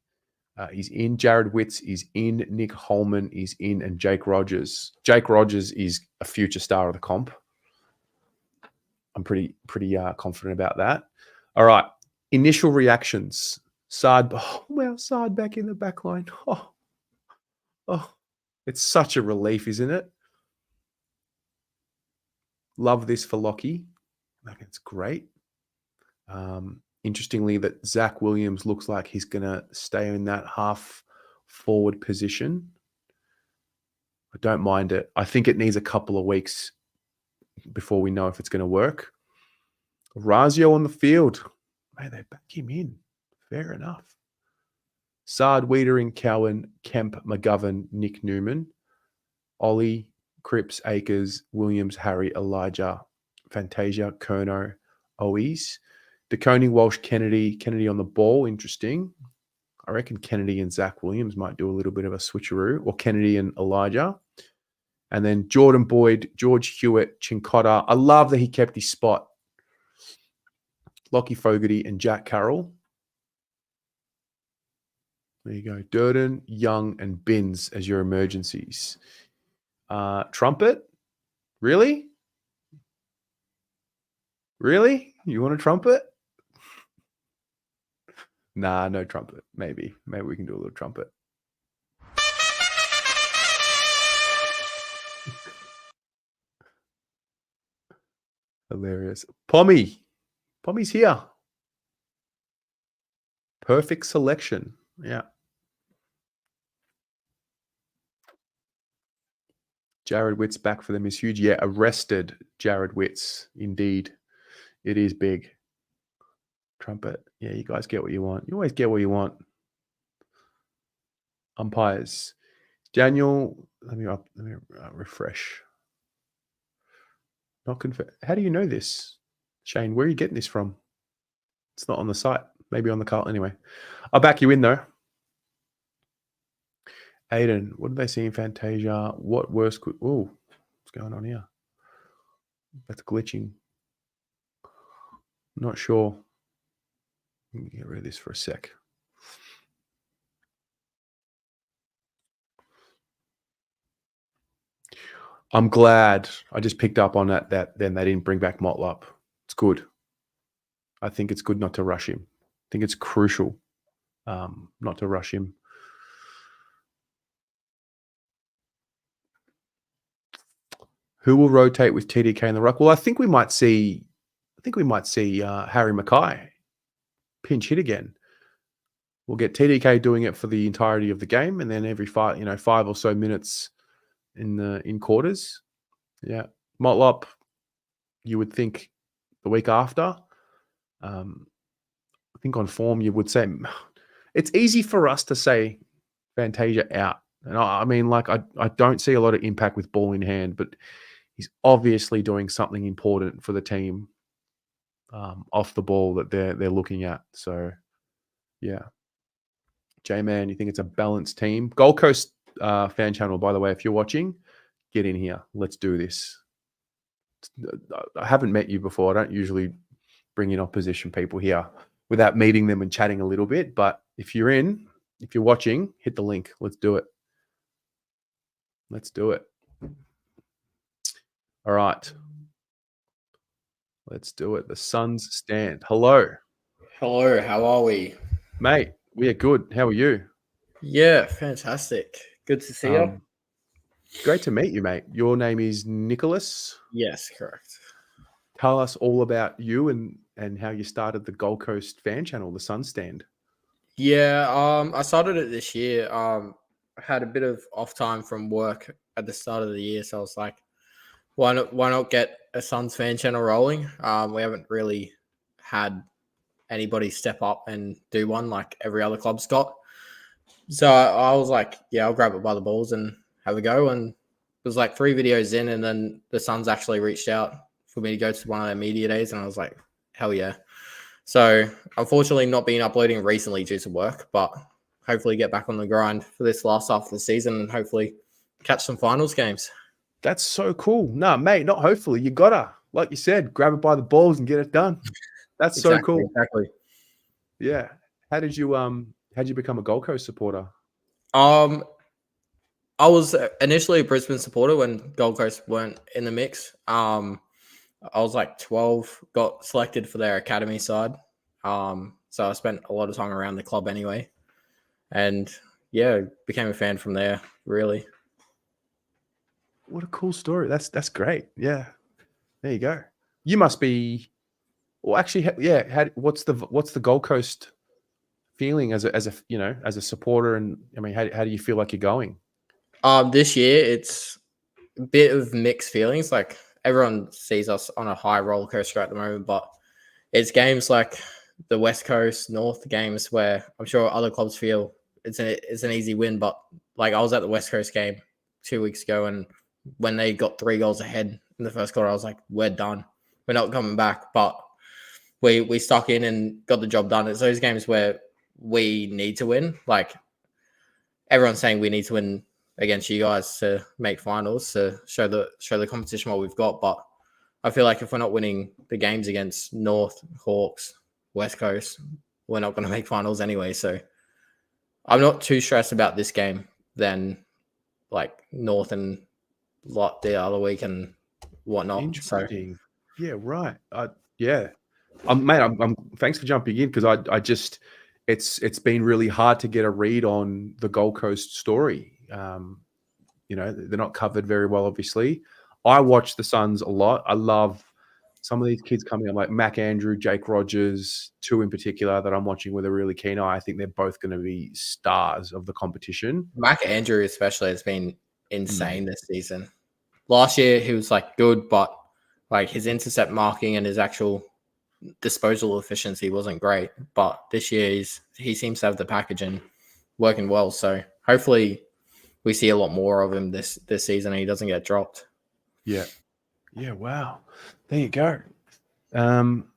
He's in. Jared Witts is in. Nick Holman is in. And Jake Rogers. Jake Rogers is a future star of the comp. I'm pretty confident about that. All right. Initial reactions. Sard. Oh, well, Sard back in the back line. Oh, it's such a relief, isn't it? Love this for Lockie. Like, it's great. Interestingly, that Zach Williams looks like he's going to stay in that half forward position. I don't mind it. I think it needs a couple of weeks before we know if it's going to work. Razio on the field. May they back him in. Fair enough. Sard, Wiedering, Cowan, Kemp, McGovern, Nick Newman, Ollie, Cripps, Akers, Williams, Harry, Elijah, Fantasia, Kerno, Owies, DeConing, Walsh, Kennedy on the ball. Interesting. I reckon Kennedy and Zach Williams might do a little bit of a switcheroo, or Kennedy and Elijah. And then Jordan Boyd, George Hewitt, Chincotta. I love that he kept his spot. Lockie Fogarty and Jack Carroll. There you go. Durden, Young, and Binns as your emergencies. Trumpet? Really? Really? You want a trumpet? Nah, no trumpet. Maybe we can do a little trumpet. Hilarious. Pommy's here. Perfect selection. Yeah. Jared Witts back for them is huge. Yeah, arrested Jared Witts. Indeed. It is big. Trumpet. Yeah, you guys get what you want. You always get what you want. Umpires. Daniel, let me refresh. Not confirmed. How do you know this, Shane? Where are you getting this from? It's not on the site. Maybe on the Carlton. Anyway, I'll back you in though. Aiden, what did they see in Fantasia? What worse could... Oh, what's going on here? That's glitching. Not sure. Let me get rid of this for a sec. I'm glad I just picked up on that then they didn't bring back Motlop. It's good. I think it's good not to rush him. I think it's crucial not to rush him. Who will rotate with TDK and the Ruck? Well, I think we might see Harry Mackay pinch hit again. We'll get TDK doing it for the entirety of the game, and then every 5 or so minutes in quarters. Yeah, Motlop, you would think the week after. I think on form, you would say it's easy for us to say Fantasia out. And I mean, like, I don't see a lot of impact with ball in hand, but he's obviously doing something important for the team off the ball that they're looking at. So, yeah. J-Man, you think it's a balanced team? Gold Coast fan channel, by the way, if you're watching, get in here. Let's do this. I haven't met you before. I don't usually bring in opposition people here without meeting them and chatting a little bit. But if you're watching, hit the link. Let's do it. Let's do it. All right. Let's do it. The Suns stand. Hello. Hello, how are we? Mate, we are good. How are you? Yeah, fantastic. Good to see you. Great to meet you, mate. Your name is Nicholas. Yes, correct. Tell us all about you and how you started the Gold Coast fan channel, the Sun Stand. Yeah, I started it this year. I had a bit of off time from work at the start of the year, so I was like, why not get a Suns fan channel rolling? We haven't really had anybody step up and do one like every other club's got. So I was like, yeah, I'll grab it by the balls and have a go. And it was like 3 videos in, and then the Suns actually reached out for me to go to one of their media days, and I was like, hell yeah. So unfortunately not been uploading recently due to work, but hopefully get back on the grind for this last half of the season and hopefully catch some finals games. That's so cool. No, mate, not hopefully. You gotta, like you said, grab it by the balls and get it done. That's so cool. Exactly. Yeah. How did you become a Gold Coast supporter? I was initially a Brisbane supporter when Gold Coast weren't in the mix. I was like 12, got selected for their academy side. So I spent a lot of time around the club anyway. And yeah, became a fan from there, really. What a cool story. That's great. Yeah. There you go. You must be, well, actually, yeah. What's the Gold Coast feeling as a supporter? And I mean, how do you feel like you're going? This year it's a bit of mixed feelings. Like everyone sees us on a high roller coaster at the moment, but it's games like the West Coast North games where I'm sure other clubs feel it's an easy win. But like I was at the West Coast game 2 weeks ago, and when they got 3 goals ahead in the first quarter, I was like, we're done. We're not coming back. But we stuck in and got the job done. It's those games where we need to win. Like everyone's saying we need to win against you guys to make finals, to show the competition what we've got. But I feel like if we're not winning the games against North, Hawks, West Coast, we're not going to make finals anyway. So I'm not too stressed about this game than like North and the other week and whatnot. Interesting. So, yeah, right. Yeah. Mate, I'm thanks for jumping in, because I just it's been really hard to get a read on the Gold Coast story. They're not covered very well, obviously. I watch the Suns a lot. I love some of these kids coming up, like Mac Andrew, Jake Rogers, 2 in particular that I'm watching with a really keen eye. I think they're both going to be stars of the competition. Mac Andrew especially has been insane this season. Last year he was like good, but like his intercept marking and his actual disposal efficiency wasn't great. But this year he seems to have the package and working well. So hopefully we see a lot more of him this season and he doesn't get dropped. Yeah. Yeah, wow. There you go.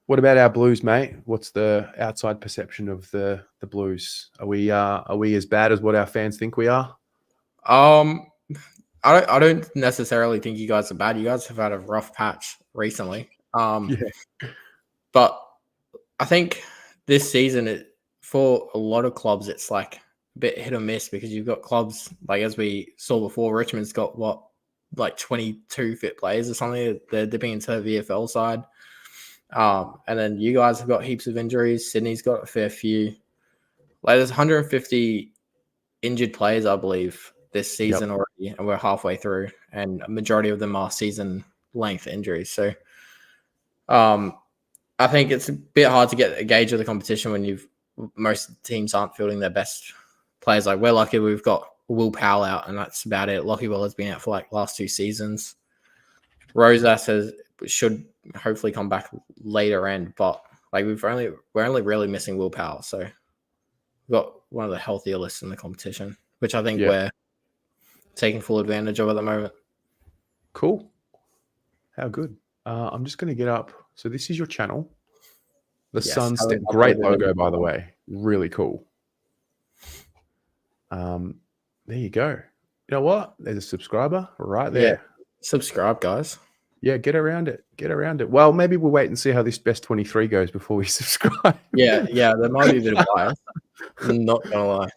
What about our Blues, mate? What's the outside perception of the Blues? Are we as bad as what our fans think we are? I don't necessarily think you guys are bad. You guys have had a rough patch recently. But I think this season for a lot of clubs it's like a bit hit or miss, because you've got clubs like, as we saw before, Richmond's got like 22 fit players or something. They're dipping into the VFL side. And then you guys have got heaps of injuries. Sydney's got a fair few. Like there's 150 injured players, I believe, this season already, and we're halfway through, and a majority of them are season length injuries. So, I think it's a bit hard to get a gauge of the competition when most teams aren't fielding their best players. Like, we're lucky we've got Will Powell out, and that's about it. Lockie Will has been out for like last 2 seasons. Rosas should hopefully come back later end, but like we're only really missing Will Powell, so we've got one of the healthier lists in the competition, which I think we're taking full advantage of at the moment. Cool. How good. I'm just going to get up. So this is your channel. The Suns, great logo, by the way. Really cool. There you go. You know what? There's a subscriber right there. Yeah. Subscribe, guys. Yeah, get around it. Get around it. Well, maybe we'll wait and see how this best 23 goes before we subscribe. Yeah, there might be a bit of bias. I'm not gonna lie.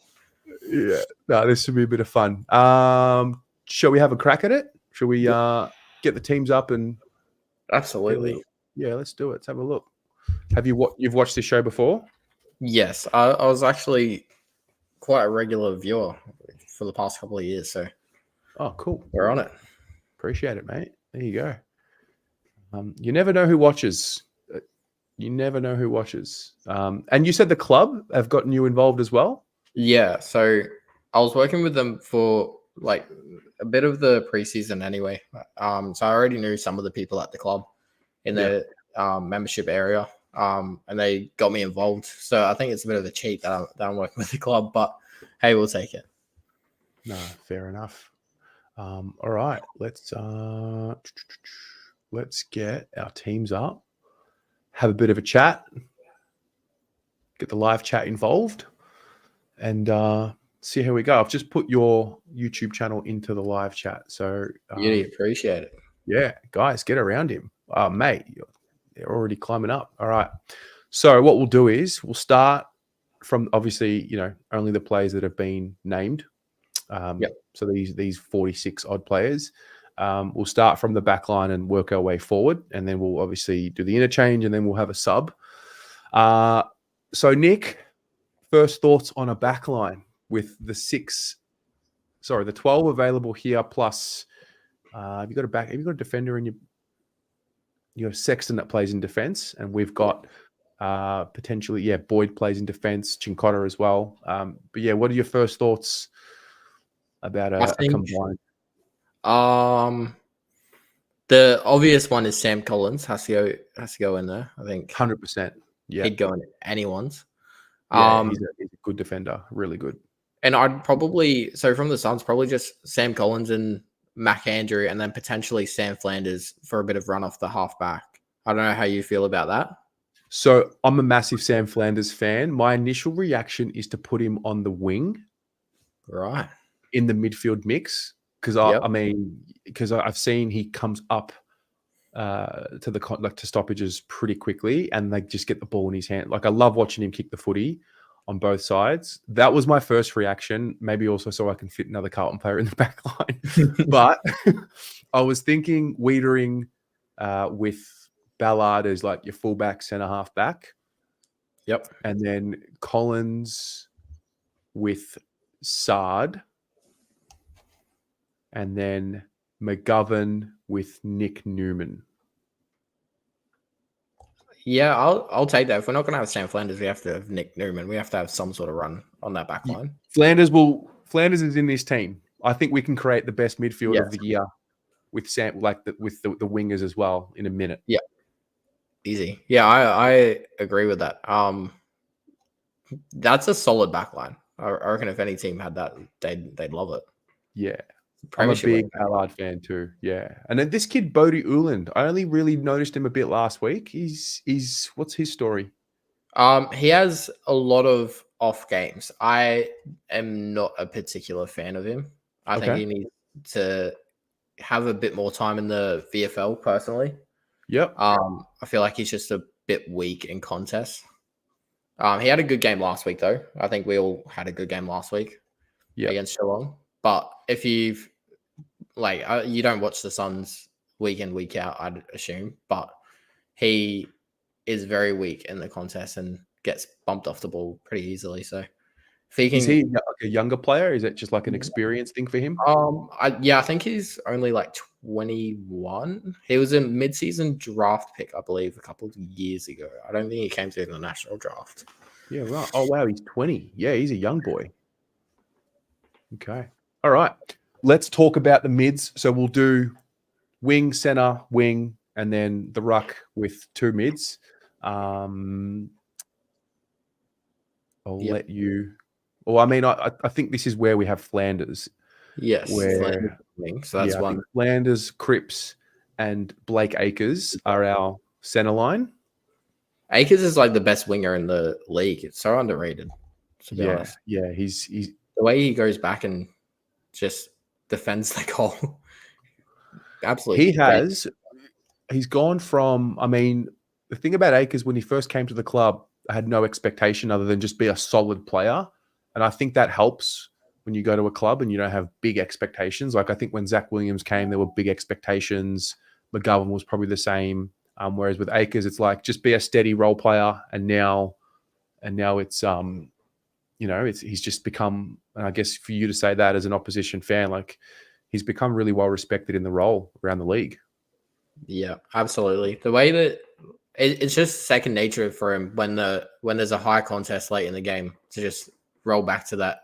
Yeah, no, this should be a bit of fun. Shall we have a crack at it? Shall we get the teams up and absolutely? Yeah, let's do it. Let's have a look. Have you've watched this show before? Yes, I was actually quite a regular viewer for the past couple of years. So, oh, cool. We're on it. Appreciate it, mate. There you go. You never know who watches. You never know who watches. And you said the club have gotten you involved as well? Yeah. So I was working with them for like a bit of the preseason anyway. So I already knew some of the people at the club in the membership area. And they got me involved. So I think it's a bit of a cheat that I'm working with the club, but hey, we'll take it. No, fair enough. All right, let's get our teams up, have a bit of a chat, get the live chat involved, and see how we go. I've just put your YouTube channel into the live chat, so really appreciate it. Yeah, guys, get around him, mate. They're already climbing up. All right, so what we'll do is we'll start from obviously only the players that have been named. So these 46 odd players, we'll start from the back line and work our way forward, and then we'll obviously do the interchange, and then we'll have a sub. So Nick, first thoughts on a back line with the 12 available here, plus have you got a defender in you have Sexton that plays in defense, and we've got potentially Boyd plays in defense, Chincotta as well. But yeah, what are your first thoughts about a combined? The obvious one is Sam Collins has to go in there. I think 100%. Yeah, he'd go in anyone's. Yeah, he's a good defender, really good. And I'd probably from the Suns probably just Sam Collins and Mac Andrew, and then potentially Sam Flanders for a bit of run off the halfback. I don't know how you feel about that. So I'm a massive Sam Flanders fan. My initial reaction is to put him on the wing, right, in the midfield mix, because I've seen he comes up to stoppages pretty quickly, and they just get the ball in his hand. Like, I love watching him kick the footy on both sides. That was my first reaction. Maybe also so I can fit another Carlton player in the back line. But I was thinking Wiedering with Ballard as like your fullback, centre half back. Yep. And then Collins with Sard. And then McGovern with Nick Newman. Yeah, I'll take that. If we're not going to have Sam Flanders, we have to have Nick Newman. We have to have some sort of run on that back line. Flanders is in this team. I think we can create the best midfield of the year with Sam, with the wingers as well in a minute. Yeah, easy. Yeah, I agree with that. That's a solid back line. I reckon if any team had that, they'd love it. Yeah. I'm a big Ballard fan too. Yeah. And then this kid, Bodie Uland, I only really noticed him a bit last week. He's what's his story? He has a lot of off games. I am not a particular fan of him. I think he needs to have a bit more time in the VFL personally. Yep. I feel like he's just a bit weak in contests. He had a good game last week though. I think we all had a good game last week against Geelong. But if you don't watch the Suns week in, week out, I'd assume. But he is very weak in the contest and gets bumped off the ball pretty easily. So Is he Speaking, like a younger player? Is it just like an experience thing for him? I think he's only like 21. He was a mid-season draft pick, I believe, a couple of years ago. I don't think he came through the national draft. Yeah, right. Oh, wow, he's 20. Yeah, he's a young boy. Okay. All right. Let's talk about the mids. So we'll do wing, center, wing, and then the ruck with 2 mids. I'll Yep. let you. Well, I mean, I think this is where we have Flanders. Yes, Flanders Where, wing, so that's I one. think Flanders, Cripps, and Blake Acres are our center line. Akers is like the best winger in the league. It's so underrated, to be honest. Yeah. He's The way he goes back and just defends the goal. Absolutely. he's gone from. I mean, the thing about Acres when he first came to the club, I had no expectation other than just be a solid player, and I think that helps when you go to a club and you don't have big expectations. Like I think when Zach Williams came, there were big expectations. McGovern was probably the same. Whereas with Acres, it's like just be a steady role player, and now it's he's just become. And I guess for you to say that as an opposition fan, like he's become really well respected in the role around the league. Yeah, absolutely. The way that it's just second nature for him when there's a high contest late in the game to just roll back to that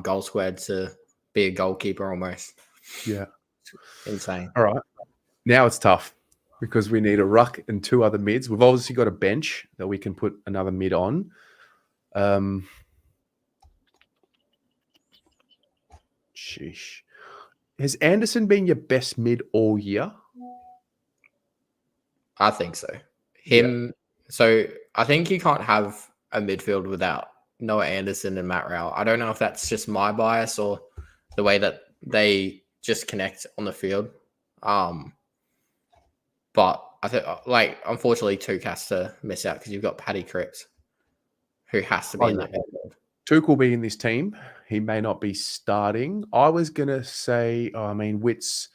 goal squared to be a goalkeeper almost. Yeah. Insane. All right. Now it's tough because we need a ruck and 2 other mids. We've obviously got a bench that we can put another mid on. Sheesh. Has Anderson been your best mid all year? I think so. So I think you can't have a midfield without Noah Anderson and Matt Rowell. I don't know if that's just my bias or the way that they just connect on the field. But I think, like, unfortunately, Tuke has to miss out because you've got Paddy Cripps, who has to be in that midfield. Tuke will be in this team. He may not be starting. I was gonna say, Wits.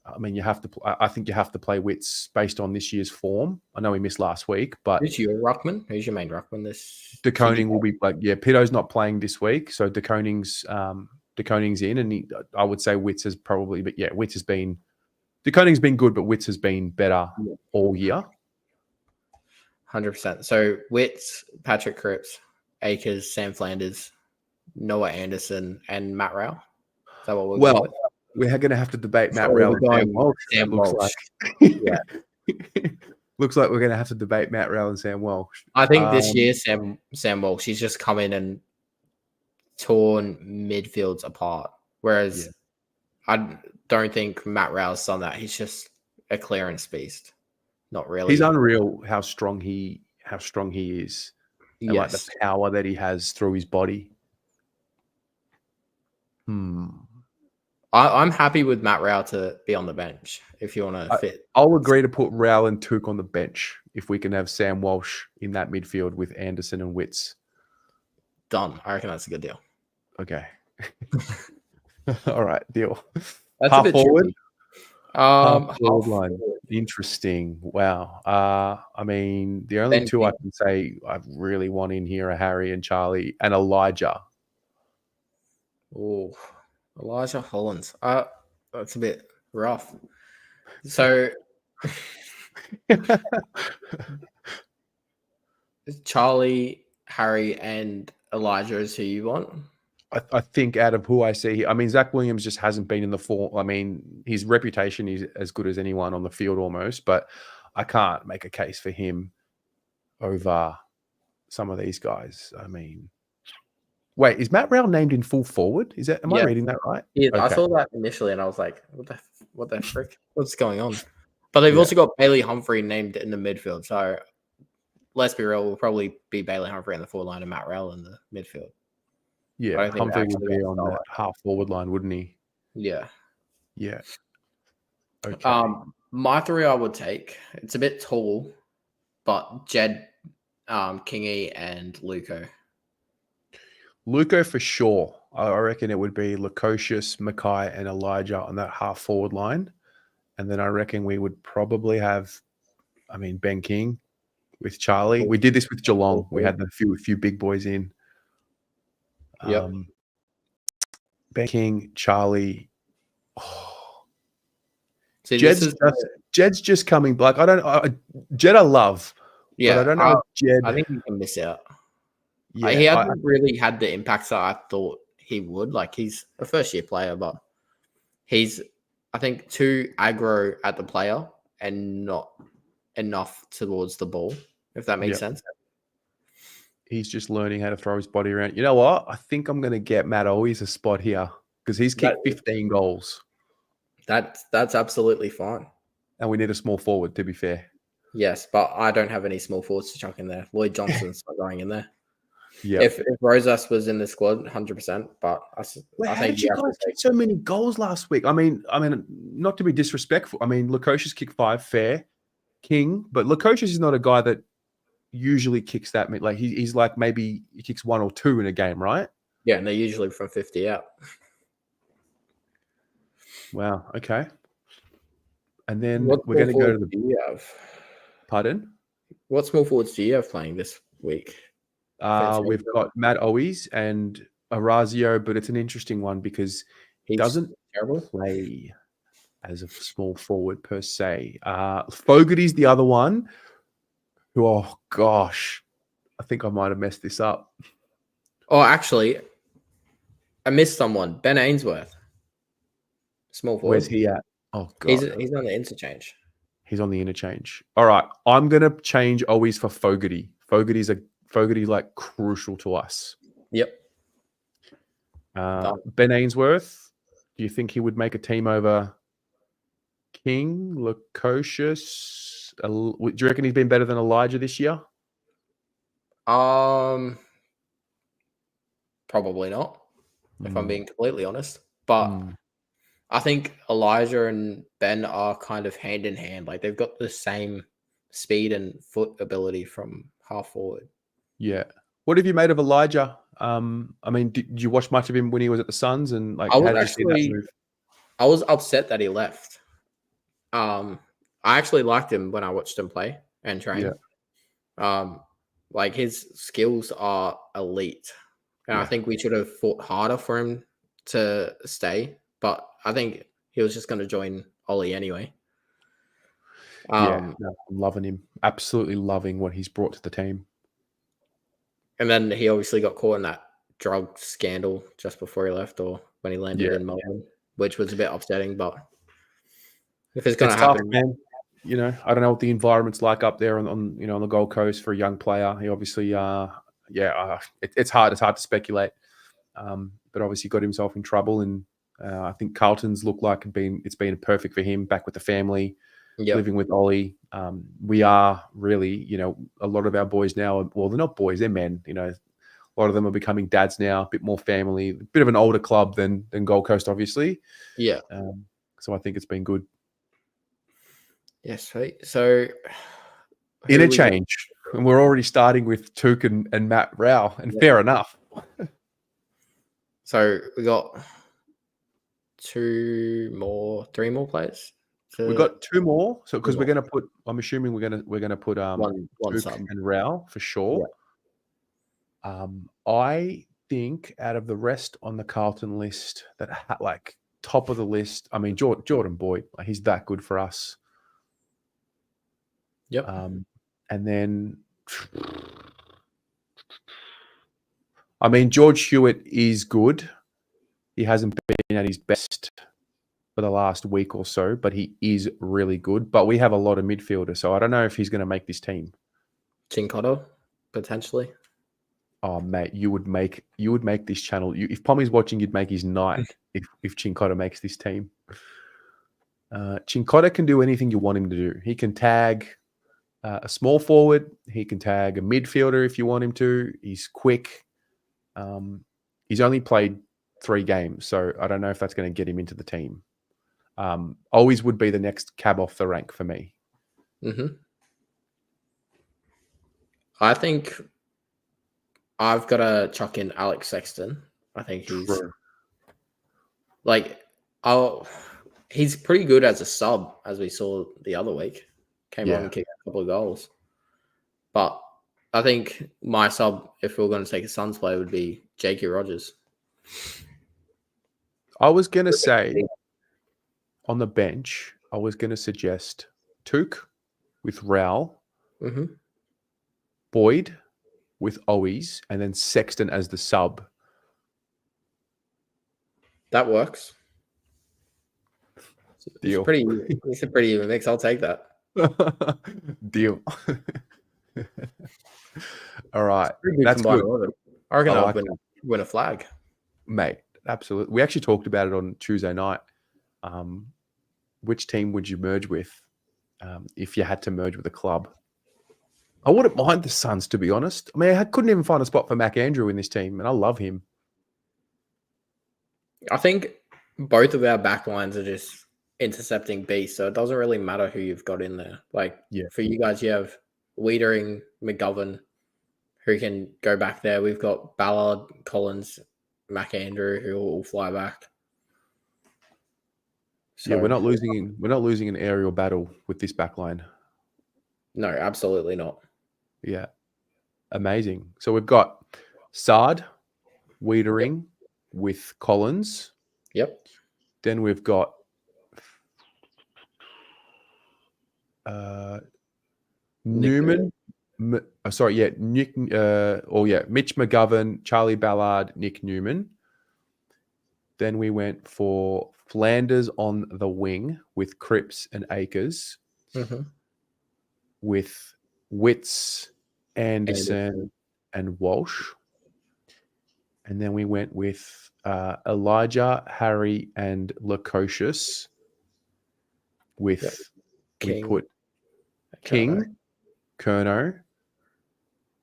I mean, you have to. I think you have to play Wits based on this year's form. I know he missed last week, but Who's your ruckman? Who's your main ruckman? De Koning will be like, Pito's not playing this week, so De Koning's in, and I would say Wits has probably, but yeah, Wits has been. De Koning's been good, but Wits has been better all year. 100%. So Wits, Patrick Cripps, Akers, Sam Flanders, Noah Anderson, and Matt Rowell. Is that what we're going with? We're going to have to debate Matt Rowell and Sam Walsh. Sam Walsh. Yeah. Looks like we're going to have to debate Matt Rowell and Sam Walsh. I think this year, Sam Walsh, he's just come in and torn midfields apart. Whereas I don't think Matt Rowell's done that. He's just a clearance beast. Not really. He's unreal how strong he is. And like the power that he has through his body. I'm happy with Matt Rowell to be on the bench if you want to fit. I'll agree to put Rowell and Tuke on the bench if we can have Sam Walsh in that midfield with Anderson and Wits. Done. I reckon that's a good deal. Okay. All right, deal. That's half a bit forward. Half forward line. Interesting. Wow. I mean, the only two I can say I really want in here are Harry and Charlie and Elijah. Oh, Elijah Hollins. That's a bit rough. So Charlie, Harry, and Elijah is who you want? I think out of who I see, I mean, Zach Williams just hasn't been in the form. I mean, his reputation is as good as anyone on the field almost, but I can't make a case for him over some of these guys. I mean, wait, is Matt Rowell named in full forward? Am I reading that right? Yeah, okay. I saw that initially and I was like, what the frick? What's going on? But they've also got Bailey Humphrey named in the midfield. So let's be real, we'll probably be Bailey Humphrey in the forward line and Matt Rowell in the midfield. Yeah, Humphrey would be on that half forward line, wouldn't he? Yeah. Yeah. Okay. My 3 I would take. It's a bit tall, but Jed, Kingy, and Luco. Luco for sure. I reckon it would be Lukosius, Mackay, and Elijah on that half forward line. And then I reckon we would probably have, Ben King with Charlie. We did this with Geelong. We had a few big boys in. Yep. Ben King, Charlie. Oh, See, this is Jed's just coming back. Jed I love, but I don't know if Jed. I think he can miss out. Yeah, he hasn't really had the impact that I thought he would. Like, he's a first-year player, but he's, I think, too aggro at the player and not enough towards the ball, if that makes sense. He's just learning how to throw his body around. You know what? I think I'm going to get Matt Owies a spot here because he's kicked 15 goals. That's absolutely fine. And we need a small forward, to be fair. Yes, but I don't have any small forwards to chuck in there. Lloyd Johnson's not going in there. Yeah. If Rosas was in the squad, 100%. But I how think did you guys kick so many goals last week? I mean, not to be disrespectful. I mean, Lukosius kicked 5, fair. King, but Lukosius is not a guy that usually kicks that. Like he's like maybe he kicks 1 or 2 in a game, right? Yeah, and they're usually from 50 out. Wow. Okay. And then we're going to go to the. Pardon? What small forwards do you have playing this week? We've got Matt Owies and Orazio, but it's an interesting one because he doesn't play as a small forward per se. Fogarty's the other one who, oh gosh, I think I might have messed this up. Oh, actually, I missed someone. Ben Ainsworth. Small forward. Where's he at? Oh, God. He's on the interchange. He's on the interchange. All right. I'm going to change Owies for Fogarty. Fogarty's like crucial to us. Yep. Ben Ainsworth, do you think he would make a team over King, Lukosius? Do you reckon he's been better than Elijah this year? Probably not, if I'm being completely honest. But I think Elijah and Ben are kind of hand in hand. Like, they've got the same speed and foot ability from half forward. Yeah. What have you made of Elijah? I mean, did you watch much of him when he was at the Suns? And like, how did you see that move? I was upset that he left. I actually liked him when I watched him play and train. Yeah. Like, his skills are elite. And I think we should have fought harder for him to stay. But I think he was just going to join Ollie anyway. I'm loving him. Absolutely loving what he's brought to the team. And then he obviously got caught in that drug scandal just before he left, or when he landed in Melbourne, which was a bit upsetting. But if it's going to happen, man. You know, I don't know what the environment's like up there on the Gold Coast for a young player. He obviously, it's hard. It's hard to speculate. But obviously got himself in trouble, and I think Carlton's looked like it's been perfect for him, back with the family, living with Ollie. We are really, a lot of our boys now, well, they're not boys, they're men. A lot of them are becoming dads now, a bit more family, a bit of an older club than Gold Coast, obviously. Yeah. So I think it's been good. Yes, sweet. So interchange, and we're already starting with Took and Matt Rao, and fair enough. So we got three more players. We got 2 more. So because we're going to put, I'm assuming we're going to put one Took and Rao for sure. Yeah. I think out of the rest on the Carlton list that like top of the list, I mean Jordan Boyd, like, he's that good for us. Yep. And then, I mean, George Hewitt is good. He hasn't been at his best for the last week or so, but he is really good. But we have a lot of midfielders, so I don't know if he's going to make this team. Chincotto, potentially. Oh, mate, you would make this channel. If Pommy's watching, you'd make his night if Chincotto makes this team. Chincotto can do anything you want him to do. He can tag a small forward. He can tag a midfielder if you want him to. He's quick. He's only played 3 games, so I don't know if that's going to get him into the team. Always would be the next cab off the rank for me. Mm-hmm. I think I've got to chuck in Alex Sexton. I think he's he's pretty good as a sub, as we saw the other week. Came on and kicked a couple of goals. But I think my sub, if we are going to take a Suns player, would be J.K. Rogers. I was going to say on the bench, I was going to suggest Took with Raul, Mm-hmm. Boyd with Owies, and then Sexton as the sub. That works. Deal. It's a pretty even mix. I'll take that. Deal. All right. That's good. I reckon I'll win a flag. Mate, absolutely. We actually talked about it on Tuesday night. Which team would you merge with if you had to merge with a club? I wouldn't mind the Suns, to be honest. I mean, I couldn't even find a spot for Mac Andrew in this team, and I love him. I think both of our backlines are just intercepting beasts, so it doesn't really matter who you've got in there. For you guys, you have Wiedering, McGovern, who can go back there. We've got Ballard, Collins, Mac Andrew, who will all fly back. So, we're not losing an aerial battle with this backline. No, absolutely not. Yeah. Amazing. So we've got Sard, Wiedering with Collins. Yep. Then we've got Newman. Mitch McGovern, Charlie Ballard, Nick Newman. Then we went for Flanders on the wing with Cripps and Akers. Mm-hmm. With Witts, Anderson, and Walsh. And then we went with Elijah, Harry, and Lukosius. We put King, Kerno,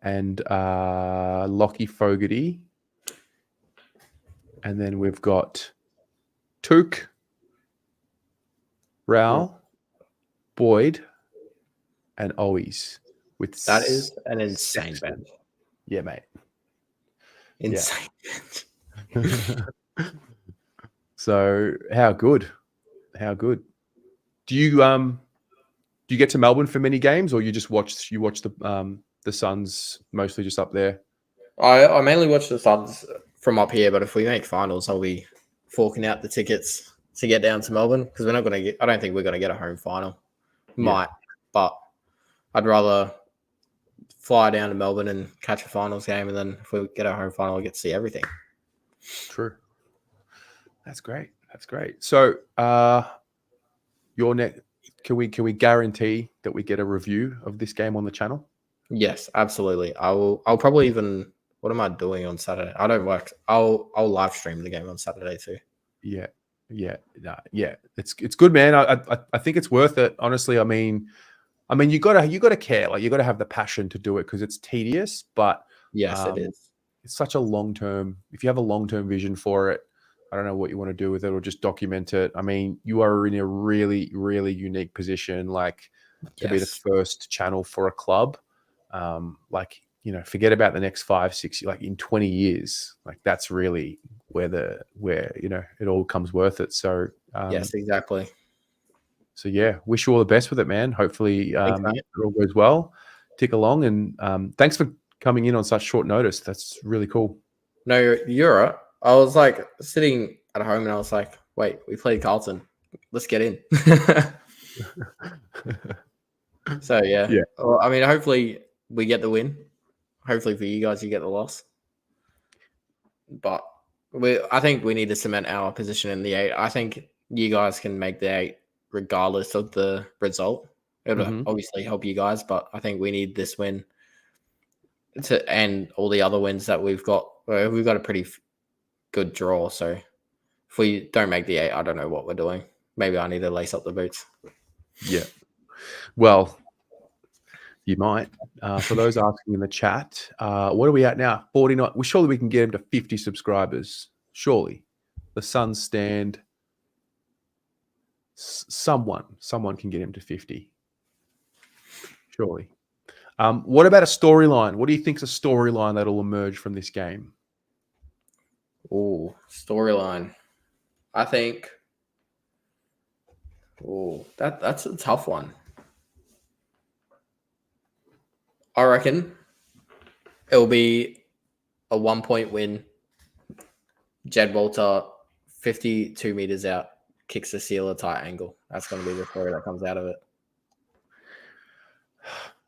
and Lockie Fogarty. And then we've got Took, Raul, Boyd, and Owies. That is an insane bench. Yeah, mate. Insane bench. So how good? Do you get to Melbourne for many games, or you watch the Suns mostly just up there? I mainly watch the Suns from up here, but if we make finals, I'll be forking out the tickets to get down to Melbourne because we're not going to get. I don't think we're going to get a home final. Might, but I'd rather fly down to Melbourne and catch a finals game, and then if we get a home final, we get to see everything. True. That's great. So, your next. Can we guarantee that we get a review of this game on the channel? Yes, absolutely. I'll probably even. What am I doing on Saturday? I don't work. I'll live stream the game on Saturday too. Yeah. It's good, man. I think it's worth it. Honestly, I mean, you gotta care. Like you gotta have the passion to do it because it's tedious. But yes, it is. It's such a long term. If you have a long term vision for it, I don't know what you want to do with it or just document it. I mean, you are in a really, really unique position, like to be the first channel for a club. Forget about the next 5, 6, like in 20 years, like that's really where it all comes worth it. So yes, exactly. So yeah, wish you all the best with it, man. Hopefully it all goes well. Tick along, and thanks for coming in on such short notice. That's really cool. No, you're right. I was like sitting at home and I was like, wait, we played Carlton. Let's get in. So yeah. Well, I mean, hopefully we get the win. Hopefully for you guys, you get the loss. But I think we need to cement our position in the 8. I think you guys can make the 8 regardless of the result. It'll obviously help you guys, but I think we need this win to end all the other wins that we've got. We've got a pretty good draw. So if we don't make the 8, I don't know what we're doing. Maybe I need to lace up the boots. Yeah. Well, you might. For those asking in the chat, what are we at now? 49. Well, surely we can get him to 50 subscribers. Surely. The Suns stand. Someone can get him to 50. Surely. What about a storyline? What do you think is a storyline that'll emerge from this game? Oh, storyline. I think. Oh, that's a tough one. I reckon It'll be a 1-point win. Jed Walter, 52 meters out, kicks the seal at tight angle. That's going to be the story that comes out of it.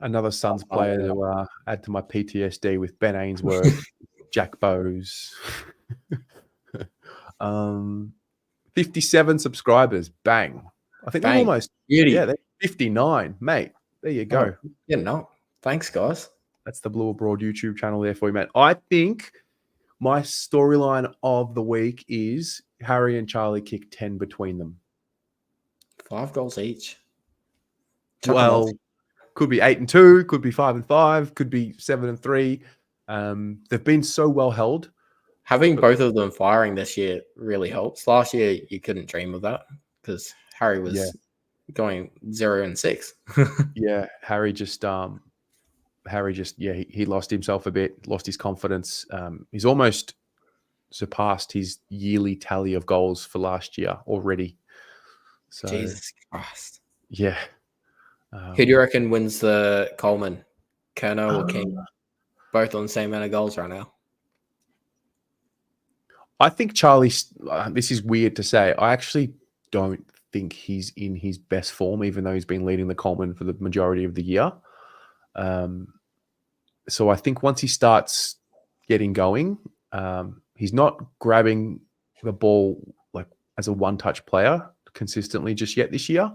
Another Suns player to add to my PTSD with Ben Ainsworth, Jack Bowes. 57 subscribers. Bang. I think they're almost, beauty. Yeah, they're 59, mate. There you go. Oh, yeah, no. Thanks, guys. That's the Blue Abroad YouTube channel there for you, mate. I think my storyline of the week is Harry and Charlie kick 10 between them. 5 goals each. Well, could be 8 and 2, could be 5 and 5, could be 7 and 3. They've been so well held. Having both of them firing this year really helps. Last year, you couldn't dream of that because Harry was going 0 and 6. Yeah, Harry just he lost himself a bit, lost his confidence. He's almost surpassed his yearly tally of goals for last year already. So, Jesus Christ. Yeah. Who do you reckon wins the Coleman? Kerno or King? Both on the same amount of goals right now. I think Charlie, this is weird to say, I actually don't think he's in his best form, even though he's been leading the Coleman for the majority of the year. So I think once he starts getting going, he's not grabbing the ball like as a one-touch player consistently just yet this year.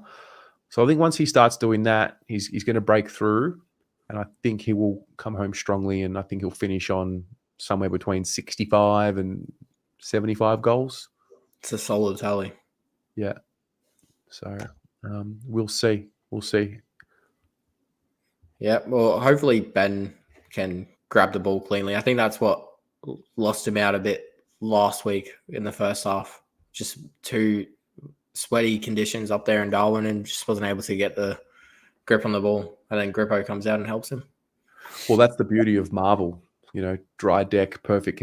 So I think once he starts doing that, he's going to break through, and I think he will come home strongly, and I think he'll finish on somewhere between 65 and 75 goals. It's a solid tally. Yeah. So we'll see. We'll see. Yeah. Well, hopefully Ben can grab the ball cleanly. I think that's what lost him out a bit last week in the first half. Just too sweaty conditions up there in Darwin and just wasn't able to get the grip on the ball. And then Grippo comes out and helps him. Well, that's the beauty of Marvel. Dry deck, perfect,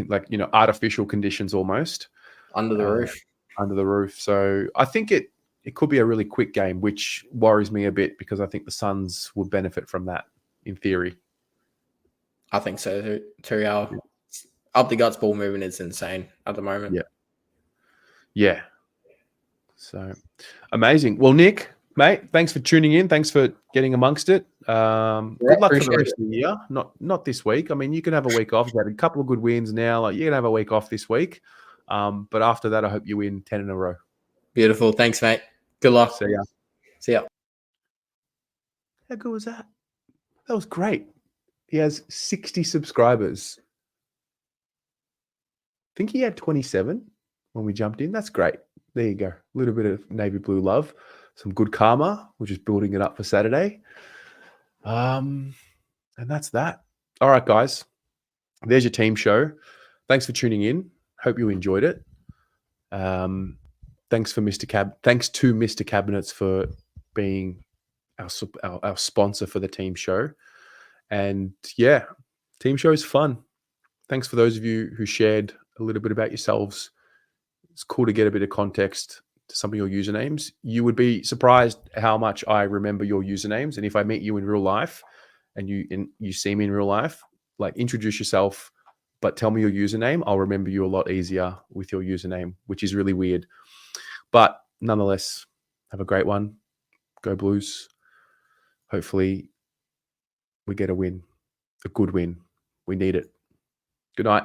artificial conditions almost. Under the roof. Under the roof. So I think it could be a really quick game, which worries me a bit because I think the Suns would benefit from that in theory. I think so too. Our up the guts ball movement is insane at the moment. Yeah. So amazing. Well, Nick, mate, thanks for tuning in. Thanks for getting amongst it. Good luck for the rest of the year. Not this week. I mean, you can have a week off. You've had a couple of good wins now. Like, you can have a week off this week. But after that, I hope you win 10 in a row. Beautiful. Thanks, mate. Good luck. See ya. How good was that? That was great. He has 60 subscribers. I think he had 27 when we jumped in. That's great. There you go. A little bit of navy blue love. Some good karma. We're just building it up for Saturday. And that's that. All right, guys. There's your team show. Thanks for tuning in. Hope you enjoyed it. Thanks to Mr. Cabinets for being our sponsor for the team show. And yeah, team show is fun. Thanks for those of you who shared a little bit about yourselves. It's cool to get a bit of context to some of your usernames. You would be surprised how much I remember your usernames. And if I meet you in real life and you see me in real life, like, introduce yourself, but tell me your username. I'll remember you a lot easier with your username, which is really weird. But nonetheless, have a great one. Go Blues. Hopefully we get a win, a good win. We need it. Good night.